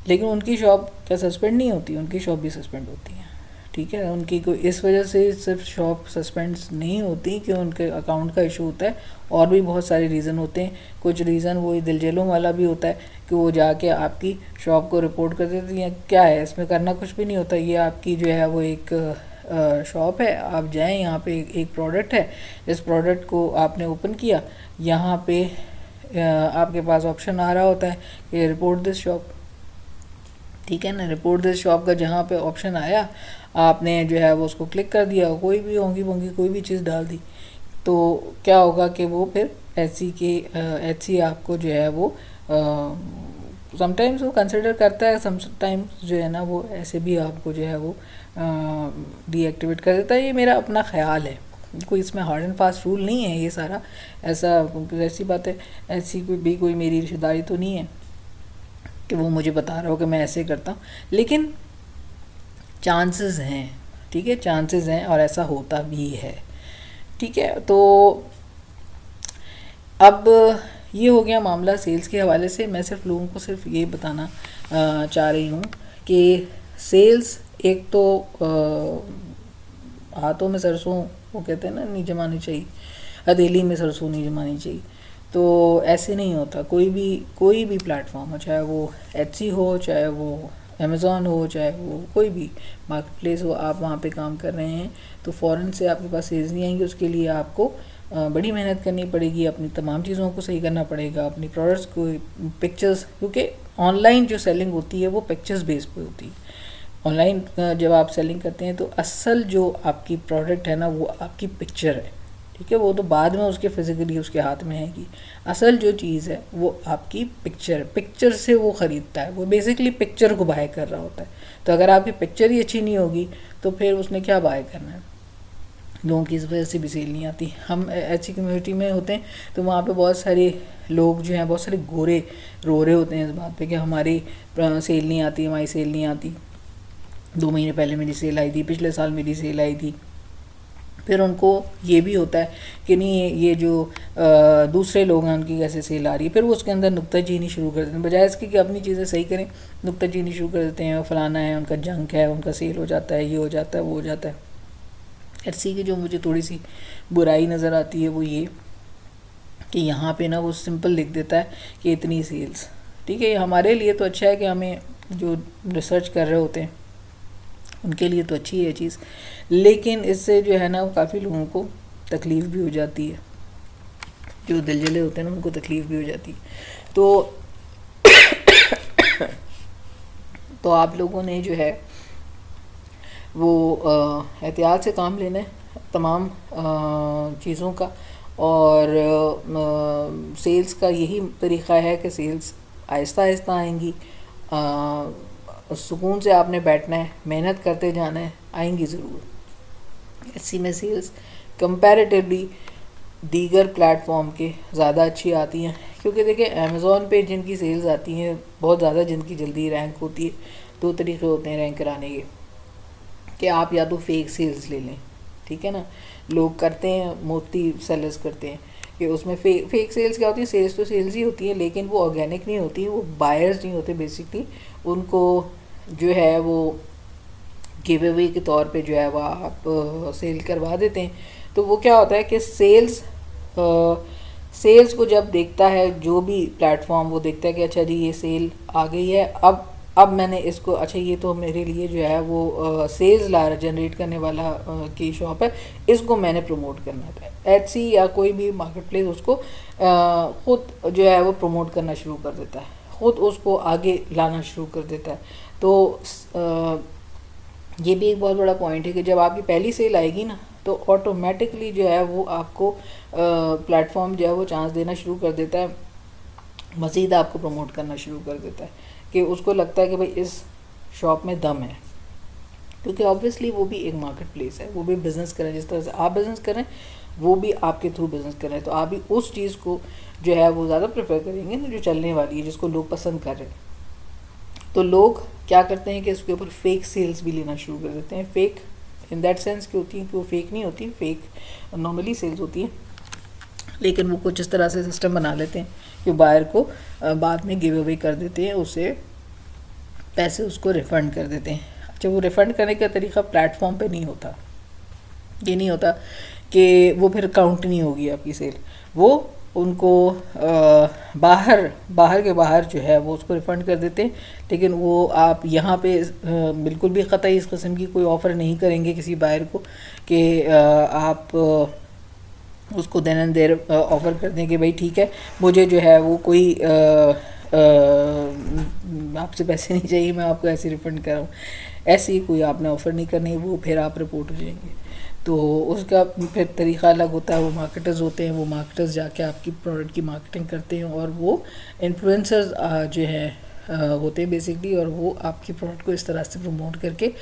लेकिन उनकी शॉप क्या सस्पेंड नहीं होती, उनकी शॉप भी सस्पेंड होती है। ठीक है, उनकी कोई इस वजह से सिर्फ शॉप सस्पेंड नहीं होती कि उनके अकाउंट का इशू होता है, और भी बहुत सारे रीज़न होते हैं। कुछ रीज़न वो दिलजलों वाला भी होता है कि वो जाके आपकी शॉप को रिपोर्ट कर देती हैं। क्या है इसमें, करना कुछ भी नहीं होता, ये आपकी जो है वो एक शॉप है, आप जाएं, यहाँ पे एक प्रोडक्ट है, इस प्रोडक्ट को आपने ओपन किया, यहाँ पे आपके पास ऑप्शन आ रहा होता है कि रिपोर्ट दिस शॉप। ठीक है ना, रिपोर्ट दिस शॉप का जहाँ पे ऑप्शन आया, आपने जो है वो उसको क्लिक कर दिया, कोई भी होंगी वोंगी कोई भी चीज़ डाल दी, तो क्या होगा कि वो फिर एचसी आपको जो है वो समटाइम्स वो कंसिडर करता है, समटाइम्स जो है ना वो ऐसे भी आपको जो है वो डीएक्टिवेट कर देता है। ये मेरा अपना ख्याल है, कोई इसमें हार्ड एंड फास्ट रूल नहीं है ये सारा, ऐसा ऐसी बात है, ऐसी कोई मेरी रिश्तेदारी तो नहीं है कि वो मुझे बता रहा हो कि मैं ऐसे करता हूँ, लेकिन चांसेस हैं। ठीक है, चांसेस हैं और ऐसा होता भी है। ठीक है, तो अब ये हो गया मामला सेल्स के हवाले से। मैं सिर्फ लोगों को सिर्फ ये बताना चाह रही हूँ कि सेल्स एक तो हाथों में सरसों वो कहते हैं ना नहीं जमानी चाहिए, हथेली में सरसों नहीं जमानी चाहिए। तो ऐसे नहीं होता, कोई भी प्लेटफॉर्म हो, चाहे वो एचसी हो, चाहे वो अमेज़ॉन हो, चाहे वो कोई भी मार्केट प्लेस हो, आप वहाँ पे काम कर रहे हैं तो फ़ौरन से आपके पास सेल्स नहीं आएंगे। उसके लिए आपको बड़ी मेहनत करनी पड़ेगी, अपनी तमाम चीज़ों को सही करना पड़ेगा, अपनी प्रोडक्ट्स को, पिक्चर्स, क्योंकि ऑनलाइन जो सेलिंग होती है वो पिक्चर्स बेस पे होती है। ऑनलाइन जब आप सेलिंग करते हैं तो असल जो आपकी प्रोडक्ट है ना वो आपकी पिक्चर है। ठीक है, वो तो बाद में उसके फिजिकली उसके हाथ में आएगी, असल जो चीज़ है वो आपकी पिक्चर, पिक्चर से वो ख़रीदता है, वो बेसिकली पिक्चर को बाय कर रहा होता है। तो अगर आपकी पिक्चर ही अच्छी नहीं होगी तो फिर उसने क्या बाय करना है। लोगों की इस वजह से भी सेल नहीं आती। हम ऐसी कम्युनिटी में होते हैं तो वहाँ पे बहुत सारे लोग जो हैं, बहुत सारे गोरे रो रहे होते हैं इस बात पे कि हमारी सेल नहीं आती, हमारी सेल नहीं आती। 2 महीने पहले मेरी सेल आई थी, पिछले साल मेरी सेल आई थी। फिर उनको ये भी होता है कि नहीं ये जो दूसरे लोग हैं उनकी कैसे सेल आ रही है, फिर वो उसके अंदर नुक्ताचीनी शुरू कर देते हैं, बजाय इसके कि अपनी चीज़ें सही करें नुक्ताचीनी शुरू कर देते हैं। फलाना है, उनका जंक है, उनका सेल हो जाता है, ये हो जाता है, वो हो जाता है। एटसी की जो मुझे थोड़ी सी बुराई नज़र आती है वो ये कि यहाँ पे ना वो सिंपल लिख देता है कि इतनी सेल्स। ठीक है, हमारे लिए तो अच्छा है कि हमें जो रिसर्च कर रहे होते हैं उनके लिए तो अच्छी है चीज़, लेकिन इससे जो है ना वो काफ़ी लोगों को तकलीफ़ भी हो जाती है, जो दिलजले होते हैं ना उनको तकलीफ़ भी हो जाती है। तो आप लोगों ने जो है वो एहतियात से काम लेना है तमाम चीज़ों का। और सेल्स का यही तरीक़ा है कि सेल्स आहिस्ता आहिस्ता आएंगी, सुकून से आपने बैठना है, मेहनत करते जाना है, आएंगी ज़रूर। इसी में सेल्स कंपैरेटिवली दीगर प्लेटफॉर्म के ज़्यादा अच्छी आती हैं, क्योंकि देखिए अमेज़ॉन पे जिनकी सेल्स आती हैं बहुत ज़्यादा, जिनकी जल्दी रैंक होती है, 2 तरीक़े होते हैं रैंक कराने के कि आप या तो फेक सेल्स ले लें, ठीक है ना, लोग करते हैं, मोस्टली सेलर्स करते हैं कि उसमें फेक सेल्स क्या होती है, सेल्स तो सेल्स ही होती है लेकिन वो ऑर्गेनिक नहीं होती, वो बायर्स नहीं होते बेसिकली, उनको जो है वो गिव अवे के तौर पे जो है वो आप सेल करवा देते हैं। तो वो क्या होता है कि सेल्स को जब देखता है जो भी प्लेटफॉर्म, वो देखता है कि अच्छा जी ये सेल आ गई है, अब मैंने इसको, अच्छा ये तो मेरे लिए जो है वो सेल्स ला जनरेट करने वाला की शॉप है, इसको मैंने प्रमोट करना है। एटसी या कोई भी मार्केट प्लेस उसको ख़ुद जो है वो प्रमोट करना शुरू कर देता है, ख़ुद उसको आगे लाना शुरू कर देता है। तो ये भी एक बहुत बड़ा पॉइंट है कि जब आपकी पहली सेल आएगी ना तो ऑटोमेटिकली जो है वो आपको प्लेटफॉर्म जो है वो चांस देना शुरू कर देता है, मज़ीद आपको प्रमोट करना शुरू कर देता है कि उसको लगता है कि भाई इस शॉप में दम है, क्योंकि ऑब्वियसली वो भी एक मार्केट प्लेस है, वो भी बिज़नेस कर रहे हैं, जिस तरह से आप बिज़नेस कर रहे हैं वो भी आपके थ्रू बिज़नेस कर रहे हैं, तो आप भी उस चीज़ को जो है वो ज़्यादा प्रेफर करेंगे ना जो चलने वाली है, जिसको लोग पसंद कर रहे हैं। तो लोग क्या करते हैं कि इसके ऊपर फेक सेल्स भी लेना शुरू कर देते हैं। फेक इन दैट सेंस की होती है कि वो फेक नहीं होती, फेक नॉर्मली सेल्स होती हैं, लेकिन वो कुछ इस तरह से सिस्टम बना लेते हैं कि बायर को बाद में गिव अवे कर देते हैं, उससे पैसे उसको रिफ़ंड कर देते हैं। अच्छा, वो रिफ़ंड करने का तरीका प्लेटफॉर्म पे नहीं होता, ये नहीं होता कि वो फिर काउंट नहीं होगी आपकी सेल, वो उनको बाहर के बाहर जो है वो उसको रिफ़ंड कर देते हैं। लेकिन वो आप यहाँ पे बिल्कुल भी क़तई इस किस्म की कोई ऑफ़र नहीं करेंगे किसी बायर को कि आप उसको देन एंड देयर ऑफ़र कर दें कि भाई ठीक है मुझे जो है वो कोई आपसे पैसे नहीं चाहिए, मैं आपको ऐसे रिफ़ंड कर रहा हूँ, ऐसी कोई आपने ऑफ़र नहीं करनी, वो फिर आप रिपोर्ट हो जाएंगे। तो उसका फिर तरीक़ा अलग होता है, वो मार्केटर्स होते हैं, वो मार्केटर्स जाके आपकी प्रोडक्ट की मार्केटिंग करते हैं, और वो इन्फ्लुएंसर्स जो हैं होते हैं बेसिकली, और वो आपकी प्रोडक्ट को इस तरह से प्रमोट करके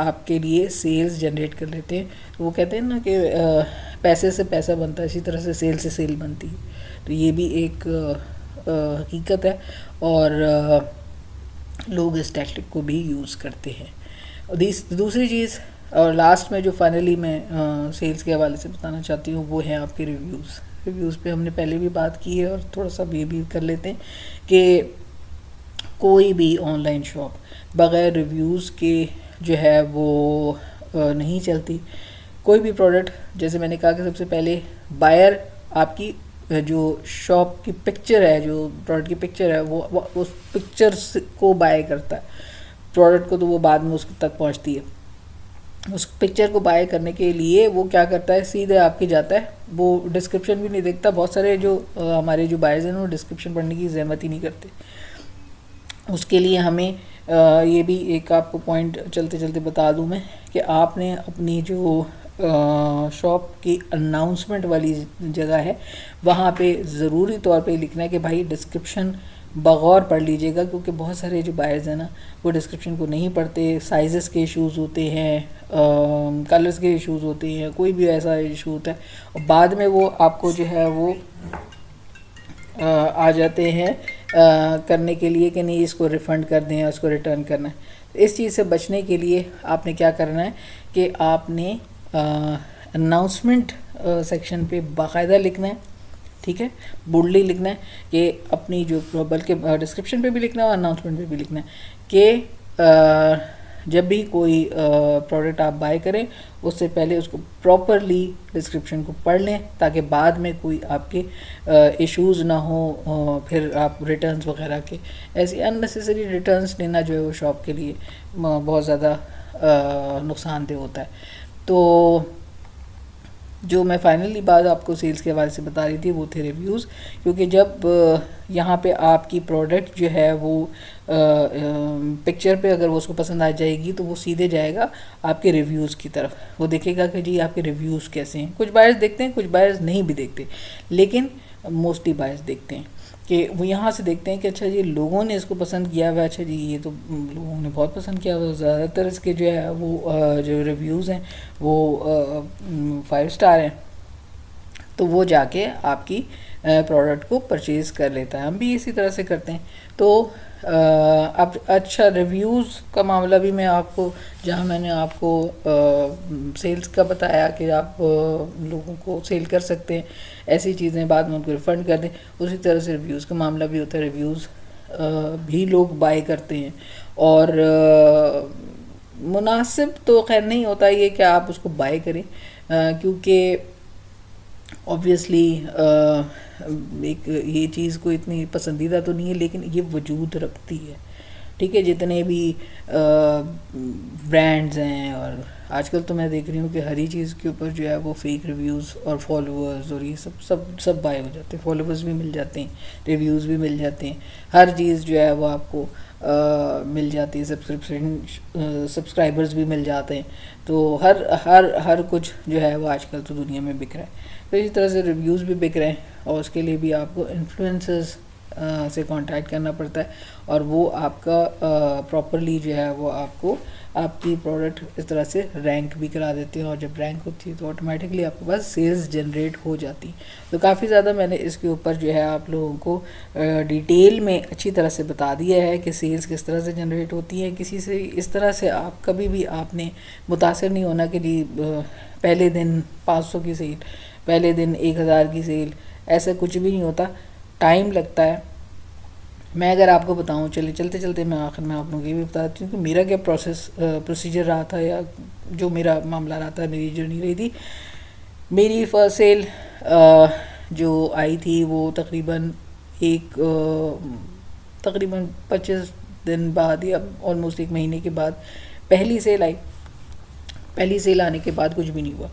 आपके लिए सेल्स जनरेट कर लेते हैं। वो कहते हैं ना कि पैसे से पैसा बनता है, इसी तरह से सेल बनती है। तो ये भी एक हकीकत है, और लोग इस टैक्टिक को भी यूज़ करते हैं। और दूसरी चीज़ और लास्ट में जो फाइनली मैं सेल्स के हवाले से बताना चाहती हूँ वो है आपके रिव्यूज़ पे हमने पहले भी बात की है, और थोड़ा सा ये भी कर लेते हैं कि कोई भी ऑनलाइन शॉप बग़ैर रिव्यूज़ के जो है वो नहीं चलती। कोई भी प्रोडक्ट, जैसे मैंने कहा कि सबसे पहले बायर आपकी जो शॉप की पिक्चर है, जो प्रोडक्ट की पिक्चर है, वो उस पिक्चर को बाय करता है, प्रोडक्ट को तो वो बाद में उसके तक पहुंचती है। उस पिक्चर को बाय करने के लिए वो क्या करता है, सीधे आपके जाता है, वो डिस्क्रिप्शन भी नहीं देखता। बहुत सारे जो हमारे जो बायर्स हैं वो डिस्क्रिप्शन पढ़ने की ज़हमत ही नहीं करते। उसके लिए हमें ये भी एक आपको पॉइंट चलते चलते बता दूं मैं कि आपने अपनी जो शॉप की अनाउंसमेंट वाली जगह है वहाँ पे ज़रूरी तौर पे लिखना है कि भाई डिस्क्रिप्शन बगौर पढ़ लीजिएगा, क्योंकि बहुत सारे जो बायर्स हैं ना वो डिस्क्रिप्शन को नहीं पढ़ते, साइज़ेस के इश्यूज़ होते हैं, कलर्स के इश्यूज़ होते हैं, कोई भी ऐसा इशू होता है और बाद में वो आपको जो है वो आ जाते हैं करने के लिए कि नहीं इसको रिफ़ंड कर दें या इसको रिटर्न करना है। इस चीज़ से बचने के लिए आपने क्या करना है कि आपने अनाउंसमेंट सेक्शन पे बाकायदा लिखना है, ठीक है, बोल्डली लिखना है कि अपनी जो, बल्कि डिस्क्रिप्शन पे भी लिखना है और अनाउंसमेंट पे भी लिखना है कि जब भी कोई प्रोडक्ट आप बाय करें उससे पहले उसको प्रॉपरली डिस्क्रिप्शन को पढ़ लें, ताकि बाद में कोई आपके इश्यूज़ ना हो, फिर आप रिटर्न्स वगैरह के, ऐसी अननेसेसरी रिटर्न्स लेना जो है वो शॉप के लिए बहुत ज़्यादा नुकसानदेह होता है। तो जो मैं फाइनली बात आपको सेल्स के हवाले से बता रही थी वो थे रिव्यूज़, क्योंकि जब यहाँ पे आपकी प्रोडक्ट जो है वो पिक्चर पे अगर वो उसको पसंद आ जाएगी तो वो सीधे जाएगा आपके रिव्यूज़ की तरफ, वो देखेगा कि जी आपके रिव्यूज़ कैसे हैं। कुछ बायर्स देखते हैं, कुछ बायर्स नहीं भी देखते, लेकिन मोस्टली बायर्स देखते हैं कि वो यहाँ से देखते हैं कि अच्छा जी लोगों ने इसको पसंद किया हुआ, अच्छा जी ये तो लोगों ने बहुत पसंद किया हुआ। ज़्यादातर इसके जो है वो जो रिव्यूज़ हैं वो 5 स्टार हैं, तो वो जाके आपकी प्रोडक्ट को परचेज़ कर लेता है। हम भी इसी तरह से करते हैं। तो अब अच्छा रिव्यूज़ का मामला भी मैं आपको, जहाँ मैंने आपको सेल्स का बताया कि आप लोगों को सेल कर सकते हैं ऐसी चीज़ें, बाद में उनको रिफ़ंड कर दें, उसी तरह से रिव्यूज़ का मामला भी होता है। रिव्यूज़ भी लोग बाय करते हैं और मुनासिब तो खैर नहीं होता ये कि आप उसको बाय करें, क्योंकि ऑब्वियसली एक ये चीज़ को इतनी पसंदीदा तो नहीं है, लेकिन ये वजूद रखती है, ठीक है। जितने भी ब्रांड्स हैं, और आजकल तो मैं देख रही हूँ कि हर ही चीज़ के ऊपर जो है वो फेक रिव्यूज़ और फॉलोअर्स और ये सब बाय हो जाते हैं। फॉलोअर्स भी मिल जाते हैं, रिव्यूज़ भी मिल जाते हैं, हर चीज़ जो है वो आपको मिल जाती है, सब्सक्राइबर्स भी मिल जाते हैं। तो हर कुछ जो है वो आजकल तो दुनिया में बिक रहा है। तो इसी तरह से रिव्यूज़ भी बिक रहे हैं, और उसके लिए भी आपको इन्फ्लुएंसर्स से कांटेक्ट करना पड़ता है, और वो आपका प्रॉपरली जो है वो आपको आपकी प्रोडक्ट इस तरह से रैंक भी करा देते हैं, और जब रैंक होती है तो ऑटोमेटिकली आपके पास सेल्स जनरेट हो जाती है। तो काफ़ी ज़्यादा मैंने इसके ऊपर जो है आप लोगों को डिटेल में अच्छी तरह से बता दिया है कि सेल्स किस तरह से जनरेट होती है। किसी से इस तरह से आप कभी भी आपने मुतासर नहीं होना कि जी पहले दिन 500 की सेल, पहले दिन 1000 की सेल, ऐसा कुछ भी नहीं होता, टाइम लगता है। मैं अगर आपको बताऊं, चलते चलते मैं आखिर में आप लोगों को ये भी बताती हूँ कि मेरा क्या प्रोसीजर रहा था, या जो मेरा मामला रहा था, मेरी जर्नी रही थी। मेरी फर्स्ट सेल जो आई थी वो तकरीबन 25 दिन बाद, या ऑलमोस्ट 1 महीने के बाद पहली सेल आई। पहली सेल आने के बाद कुछ भी नहीं हुआ।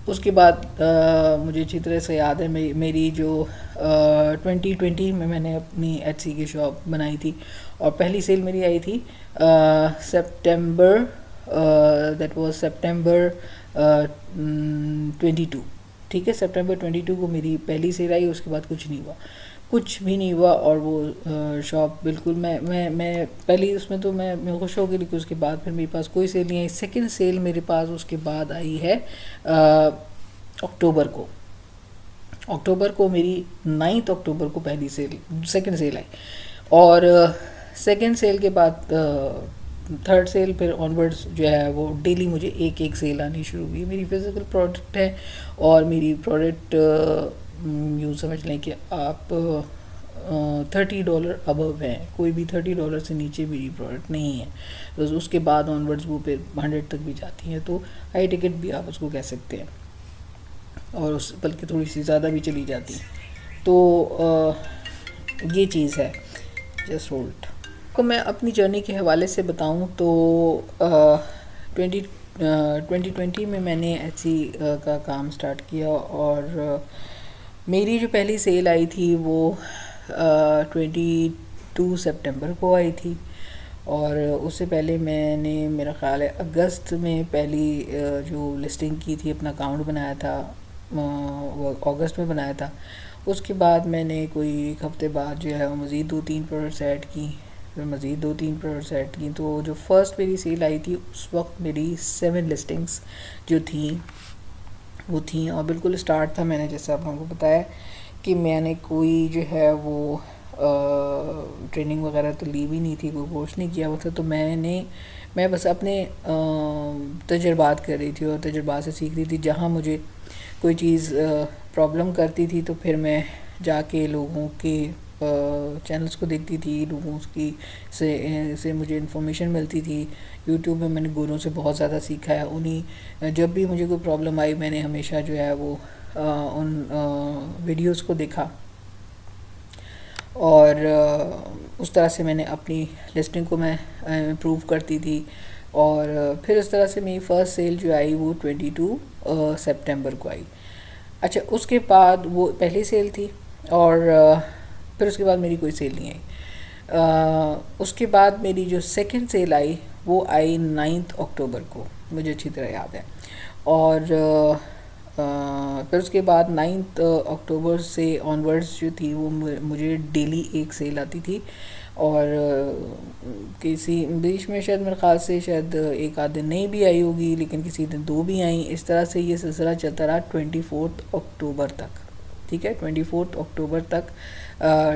उसके बाद मुझे अच्छी तरह से याद है मेरी जो 2020 में मैंने अपनी एचसी की शॉप बनाई थी, और पहली सेल मेरी आई थी सितंबर, दैट वाज सितंबर 22, ठीक है। सितंबर 22 को मेरी पहली सेल आई, उसके बाद कुछ नहीं हुआ, कुछ भी नहीं हुआ। और वो शॉप बिल्कुल मैं पहली उसमें तो मैं खुश हो गई, लेकिन उसके बाद फिर मेरे पास कोई सेल नहीं आई। सेकंड सेल मेरे पास उसके बाद आई है अक्टूबर को मेरी 9 अक्टूबर को पहली सेल, सेकंड सेल आई, और सेकंड सेल के बाद थर्ड सेल फिर ऑनवर्ड्स जो है वो डेली मुझे एक सेल आनी शुरू हुई। मेरी फिज़िकल प्रोडक्ट है, और मेरी प्रोडक्ट यूँ समझ लें कि आप $30 अबव है, कोई भी $30 से नीचे मेरी प्रोडक्ट नहीं है। तो उसके बाद ऑनवर्ड्स वो फिर 100 तक भी जाती हैं, तो हाई टिकट भी आप उसको कह सकते हैं, और उस बल्कि थोड़ी सी ज़्यादा भी चली जाती है। तो ये चीज़ है। जस्ट होल्ड को मैं अपनी जर्नी के हवाले से बताऊं तो 2020 में मैंने एचसी का काम स्टार्ट किया, और मेरी जो पहली सेल आई थी वो 22 सितंबर को आई थी, और उससे पहले मैंने मेरा ख़्याल है अगस्त में पहली जो लिस्टिंग की थी, अपना अकाउंट बनाया था, वो अगस्त में बनाया था, उसके बाद मैंने कोई एक हफ़्ते बाद जो है वो मज़ीद 2-3 प्रोडक्ट्स ऐड की, फिर मज़ीद 2-3 प्रोडक्ट्स ऐड की। तो जो फ़र्स्ट मेरी सेल आई थी उस वक्त मेरी 7 लिस्टिंग्स जो थी वो थी, और बिल्कुल स्टार्ट था, मैंने जैसे आप लोगों को बताया कि मैंने कोई जो है वो ट्रेनिंग वगैरह तो ली भी नहीं थी, कोई कोर्स नहीं किया हुआ था। तो मैं बस अपने तजुर्बात कर रही थी और तजुर्बात से सीख रही थी। जहाँ मुझे कोई चीज़ प्रॉब्लम करती थी तो फिर मैं जाके लोगों के चैनल्स को देखती थी, लोगों की से मुझे इन्फॉर्मेशन मिलती थी। यूट्यूब में मैंने गुरुओं से बहुत ज़्यादा सीखा है। उन्हीं जब भी मुझे कोई प्रॉब्लम आई मैंने हमेशा जो है वो उन वीडियोस को देखा, और उस तरह से मैंने अपनी लिस्टिंग को मैं इम्प्रूव करती थी। और फिर इस तरह से मेरी फ़र्स्ट सेल जो आई वो 22 सितंबर को आई। अच्छा, उसके बाद वो पहली सेल थी, और फिर उसके बाद मेरी कोई सेल नहीं आई। उसके बाद मेरी जो सेकंड सेल आई वो आई 9 अक्टूबर को, मुझे अच्छी तरह याद है। और फिर उसके बाद 9 अक्टूबर से ऑनवर्ड्स जो थी वो मुझे डेली एक सेल आती थी। और किसी बीच में शायद मेरे ख्याल से शायद एक आध दिन नहीं भी आई होगी, लेकिन किसी दिन 2 भी आई। इस तरह से ये सिलसिला चलता रहा 24 अक्टूबर तक। ठीक है, 24 अक्टूबर तक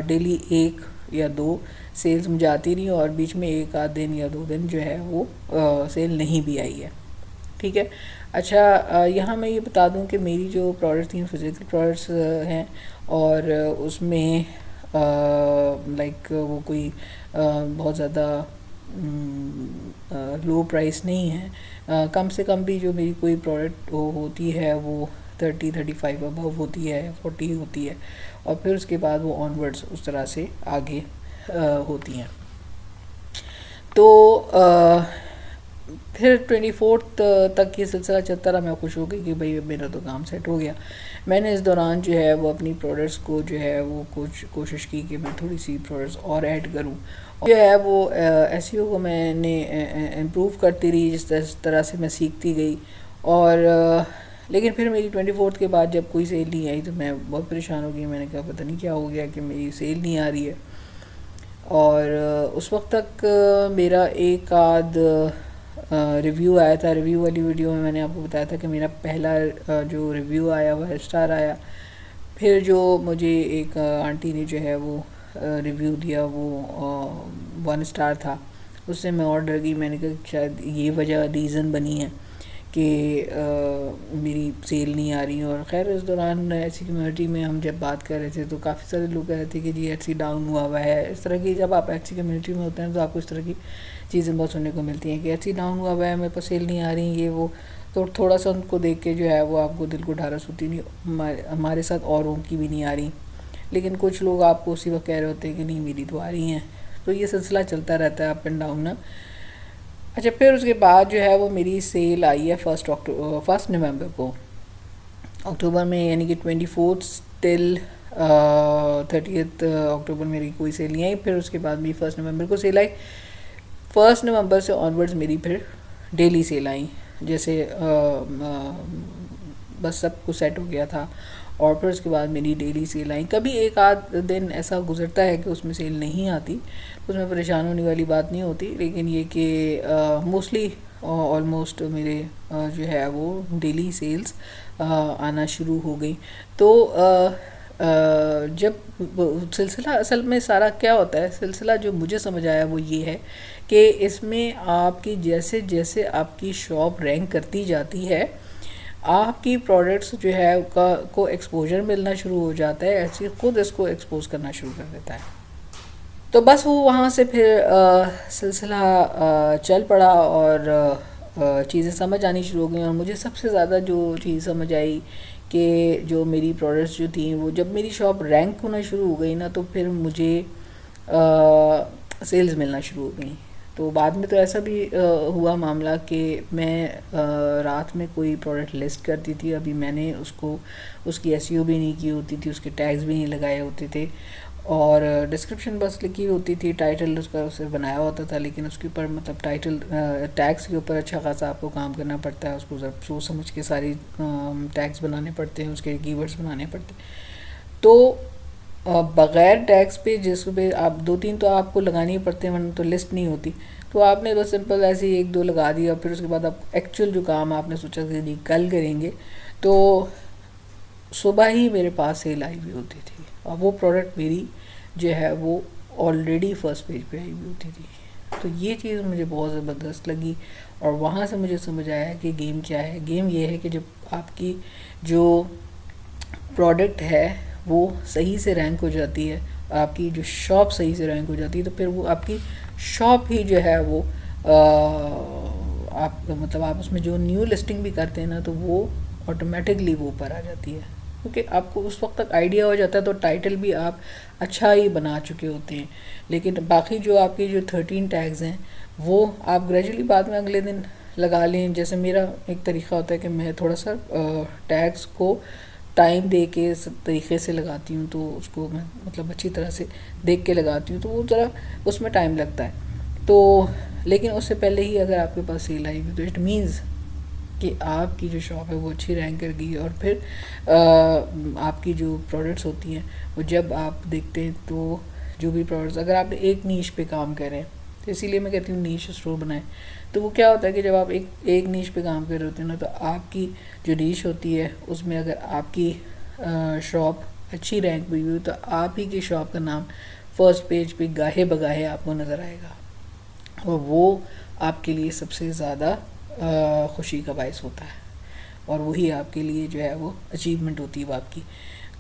डेली 1 या 2 सेल्स मुझे आती रही, और बीच में एक आध दिन या 2 दिन जो है वो सेल नहीं भी आई है। ठीक है। अच्छा, यहाँ मैं ये बता दूँ कि मेरी जो प्रोडक्ट्स थी फिज़िकल प्रोडक्ट्स हैं, और उसमें लाइक वो कोई बहुत ज़्यादा लो प्राइस नहीं है। कम से कम भी जो मेरी कोई प्रोडक्ट होती है वो 30-35 अबव होती है, 40 होती है, और फिर उसके बाद वो ऑनवर्ड्स उस तरह से आगे होती हैं। तो फिर 24 तक ये सिलसिला चलता रहा। मैं खुश हो गई कि भाई मेरा तो काम सेट हो गया। मैंने इस दौरान जो है वो अपनी प्रोडक्ट्स को जो है वो कुछ कोशिश की कि मैं थोड़ी सी प्रोडक्ट्स और ऐड करूं, जो है वो एसईओ को मैंने इम्प्रूव करती रही जिस तरह से मैं सीखती गई। और लेकिन फिर मेरी 24 के बाद जब कोई सेल नहीं आई तो मैं बहुत परेशान हो गई। मैंने कहा पता नहीं क्या हो गया कि मेरी सेल नहीं आ रही है। और उस वक्त तक मेरा एक आध रिव्यू आया था। रिव्यू वाली वीडियो में मैंने आपको बताया था कि मेरा पहला जो रिव्यू आया वह स्टार आया। फिर जो मुझे एक आंटी ने जो है वो रिव्यू दिया वो 1 स्टार था। उससे मैं और डर गई। मैंने कहा शायद ये वजह रीज़न बनी है कि मेरी सेल नहीं आ रही। और ख़ैर इस दौरान ऐसी कम्युनिटी में हम जब बात कर रहे थे तो काफ़ी सारे लोग कह रहे थे कि जी एटसी डाउन हुआ है। इस तरह की जब आप ऐसी कम्युनिटी में होते हैं तो आपको इस तरह की चीज़ें बहुत सुनने को मिलती हैं कि एटसी डाउन हुआ है, मेरे पास सेल नहीं आ रही, ये वो। तो थोड़ा सा उनको देख के जो है वो आपको दिल को ढारस होती नहीं। हमारे साथ औरों की भी नहीं आ रही, लेकिन कुछ लोग आपको उसी वक्त कह रहे होते हैं कि नहीं मेरी तो आ रही हैं। तो ये सिलसिला चलता रहता है अप एंड डाउन ना। अच्छा, फिर उसके बाद जो है वो मेरी सेल आई है 1 नवंबर को। अक्टूबर में यानी कि 24 टिल 30 अक्टूबर मेरी कोई सेल नहीं आई। फिर उसके बाद मेरी 1 नवंबर को सेल आई। 1 नवंबर से ऑनवर्ड्स मेरी फिर डेली सेल आई। जैसे बस सब कुछ सेट हो गया था, और फिर उसके बाद मेरी डेली सेल आई। कभी एक आध दिन ऐसा गुजरता है कि उसमें सेल नहीं आती, उसमें परेशान होने वाली बात नहीं होती, लेकिन ये कि मोस्टली ऑलमोस्ट मेरे जो है वो डेली सेल्स आना शुरू हो गई। तो जब सिलसिला असल में सारा क्या होता है, सिलसिला जो मुझे समझ आया वो ये है कि इसमें आपकी जैसे जैसे आपकी शॉप रैंक करती जाती है आपकी प्रोडक्ट्स जो है को एक्सपोजर मिलना शुरू हो जाता है, ऐसे खुद इसको एक्सपोज करना शुरू कर देता है। तो बस वो वहाँ से फिर सिलसिला चल पड़ा, और चीज़ें समझ आनी शुरू हो गई। और मुझे सबसे ज़्यादा जो चीज़ समझ आई कि जो मेरी प्रोडक्ट्स जो थी वो जब मेरी शॉप रैंक होना शुरू हो गई ना, तो फिर मुझे सेल्स मिलना शुरू हो गई। तो बाद में तो ऐसा भी हुआ मामला कि मैं रात में कोई प्रोडक्ट लिस्ट करती थी, अभी मैंने उसकी एसईओ भी नहीं की होती थी, उसके टैग्स भी नहीं लगाए होते थे, और डिस्क्रिप्शन बस लिखी होती थी, टाइटल उसका उसे बनाया होता था, लेकिन उसके ऊपर मतलब टाइटल टैग्स के ऊपर अच्छा खासा आपको काम करना पड़ता है। उसको सोच समझ के सारी टैग्स बनाने पड़ते हैं, उसके कीवर्ड्स बनाने पड़ते हैं। तो बग़ैर टैक्स पे जिस पे आप 2-3 तो आपको लगानी ही पड़ते हैं, वरना तो लिस्ट नहीं होती। तो आपने बस सिंपल ऐसे ही 1-2 लगा दिया, फिर उसके बाद आप एक्चुअल जो काम आपने सोचा कि जी कल करेंगे, तो सुबह ही मेरे पास सेल आई हुई होती थी और वो प्रोडक्ट मेरी जो है वो ऑलरेडी फर्स्ट पेज पे आई हुई होती थी। तो ये चीज़ मुझे बहुत ज़बरदस्त लगी और वहाँ से मुझे समझ आया कि गेम क्या है। गेम ये है कि जब आपकी जो प्रोडक्ट है वो सही से रैंक हो जाती है, आपकी जो शॉप सही से रैंक हो जाती है, तो फिर वो आपकी शॉप ही जो है वो आप मतलब आप उसमें जो न्यू लिस्टिंग भी करते हैं ना, तो वो ऑटोमेटिकली वो ऊपर आ जाती है, क्योंकि आपको उस वक्त तक आइडिया हो जाता है, तो टाइटल भी आप अच्छा ही बना चुके होते हैं। लेकिन बाकी जो आपके जो 13 टैग्स हैं वो आप ग्रेजुअली बाद में अगले दिन लगा लें। जैसे मेरा एक तरीक़ा होता है कि मैं थोड़ा सा टैग्स को टाइम दे के तरीक़े से लगाती हूँ, तो उसको मैं मतलब अच्छी तरह से देख के लगाती हूँ, तो वो ज़रा उसमें टाइम लगता है। तो लेकिन उससे पहले ही अगर आपके पास सेल आई हुई, तो इट मीन्स कि आपकी जो शॉप है वो अच्छी रैंक कर गई। और फिर आपकी जो प्रोडक्ट्स होती हैं वो जब आप देखते हैं, तो जो भी प्रोडक्ट्स अगर आप एक नीश पे काम कर रहे हैं, तो इसीलिए मैं कहती हूँ नीश स्टोर बनाएं। तो वो क्या होता है कि जब आप एक नीश पे काम कर रहे होते हैं ना, तो आपकी जो नीश होती है उसमें अगर आपकी शॉप अच्छी रैंक हुई हुई, तो आप ही की शॉप का नाम फर्स्ट पेज पे गाहे बगाहे आपको नज़र आएगा, और वो आपके लिए सबसे ज़्यादा खुशी का बायस होता है, और वही आपके लिए जो है वो अचीवमेंट होती है वो आपकी।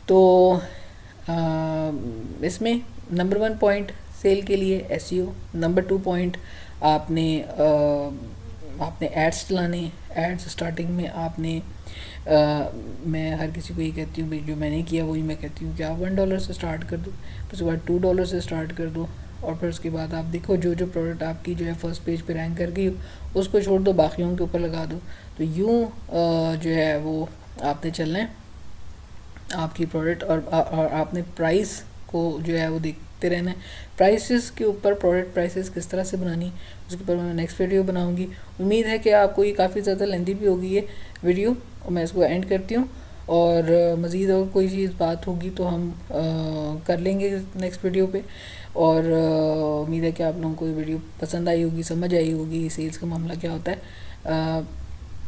तो इसमें नंबर 1 पॉइंट सेल के लिए एसईओ, नंबर 2 पॉइंट आपने एड्स चलाने। एड्स स्टार्टिंग में आपने मैं हर किसी को ये कहती हूँ, जो मैंने किया वही मैं कहती हूँ कि आप $1 से स्टार्ट कर दो, फिर उसके बाद $2 से स्टार्ट कर दो, और फिर उसके बाद आप देखो जो जो प्रोडक्ट आपकी जो है फर्स्ट पेज पे रैंक कर गई उसको छोड़ दो, बाकियों के ऊपर लगा दो। तो यूँ जो है वो आपने चलना है आपकी प्रोडक्ट, और आपने प्राइस को जो है वो देखते रहना है। प्राइसेस के ऊपर प्रोडक्ट प्राइसेस किस तरह से बनानी, उसके ऊपर मैं नेक्स्ट वीडियो बनाऊंगी। उम्मीद है कि आपको ये काफ़ी ज़्यादा लेंथी भी होगी ये वीडियो, और मैं इसको एंड करती हूँ। और मज़ीद अगर कोई चीज़ बात होगी तो हम कर लेंगे नेक्स्ट वीडियो पे। और उम्मीद है कि आप लोगों को ये वीडियो पसंद आई होगी, समझ आई होगी सेल्स का मामला क्या होता है।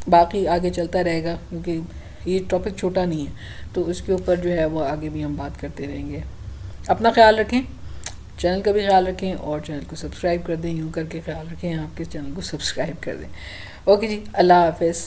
बाकी आगे चलता रहेगा, क्योंकि ये टॉपिक छोटा नहीं है, तो इसके ऊपर जो है वो आगे भी हम बात करते रहेंगे। अपना ख्याल रखें, चैनल का भी ख्याल रखें, और चैनल को सब्सक्राइब कर दें। यूँ करके ख्याल रखें, आपके चैनल को सब्सक्राइब कर दें। ओके जी, अल्लाह हाफ़िज़।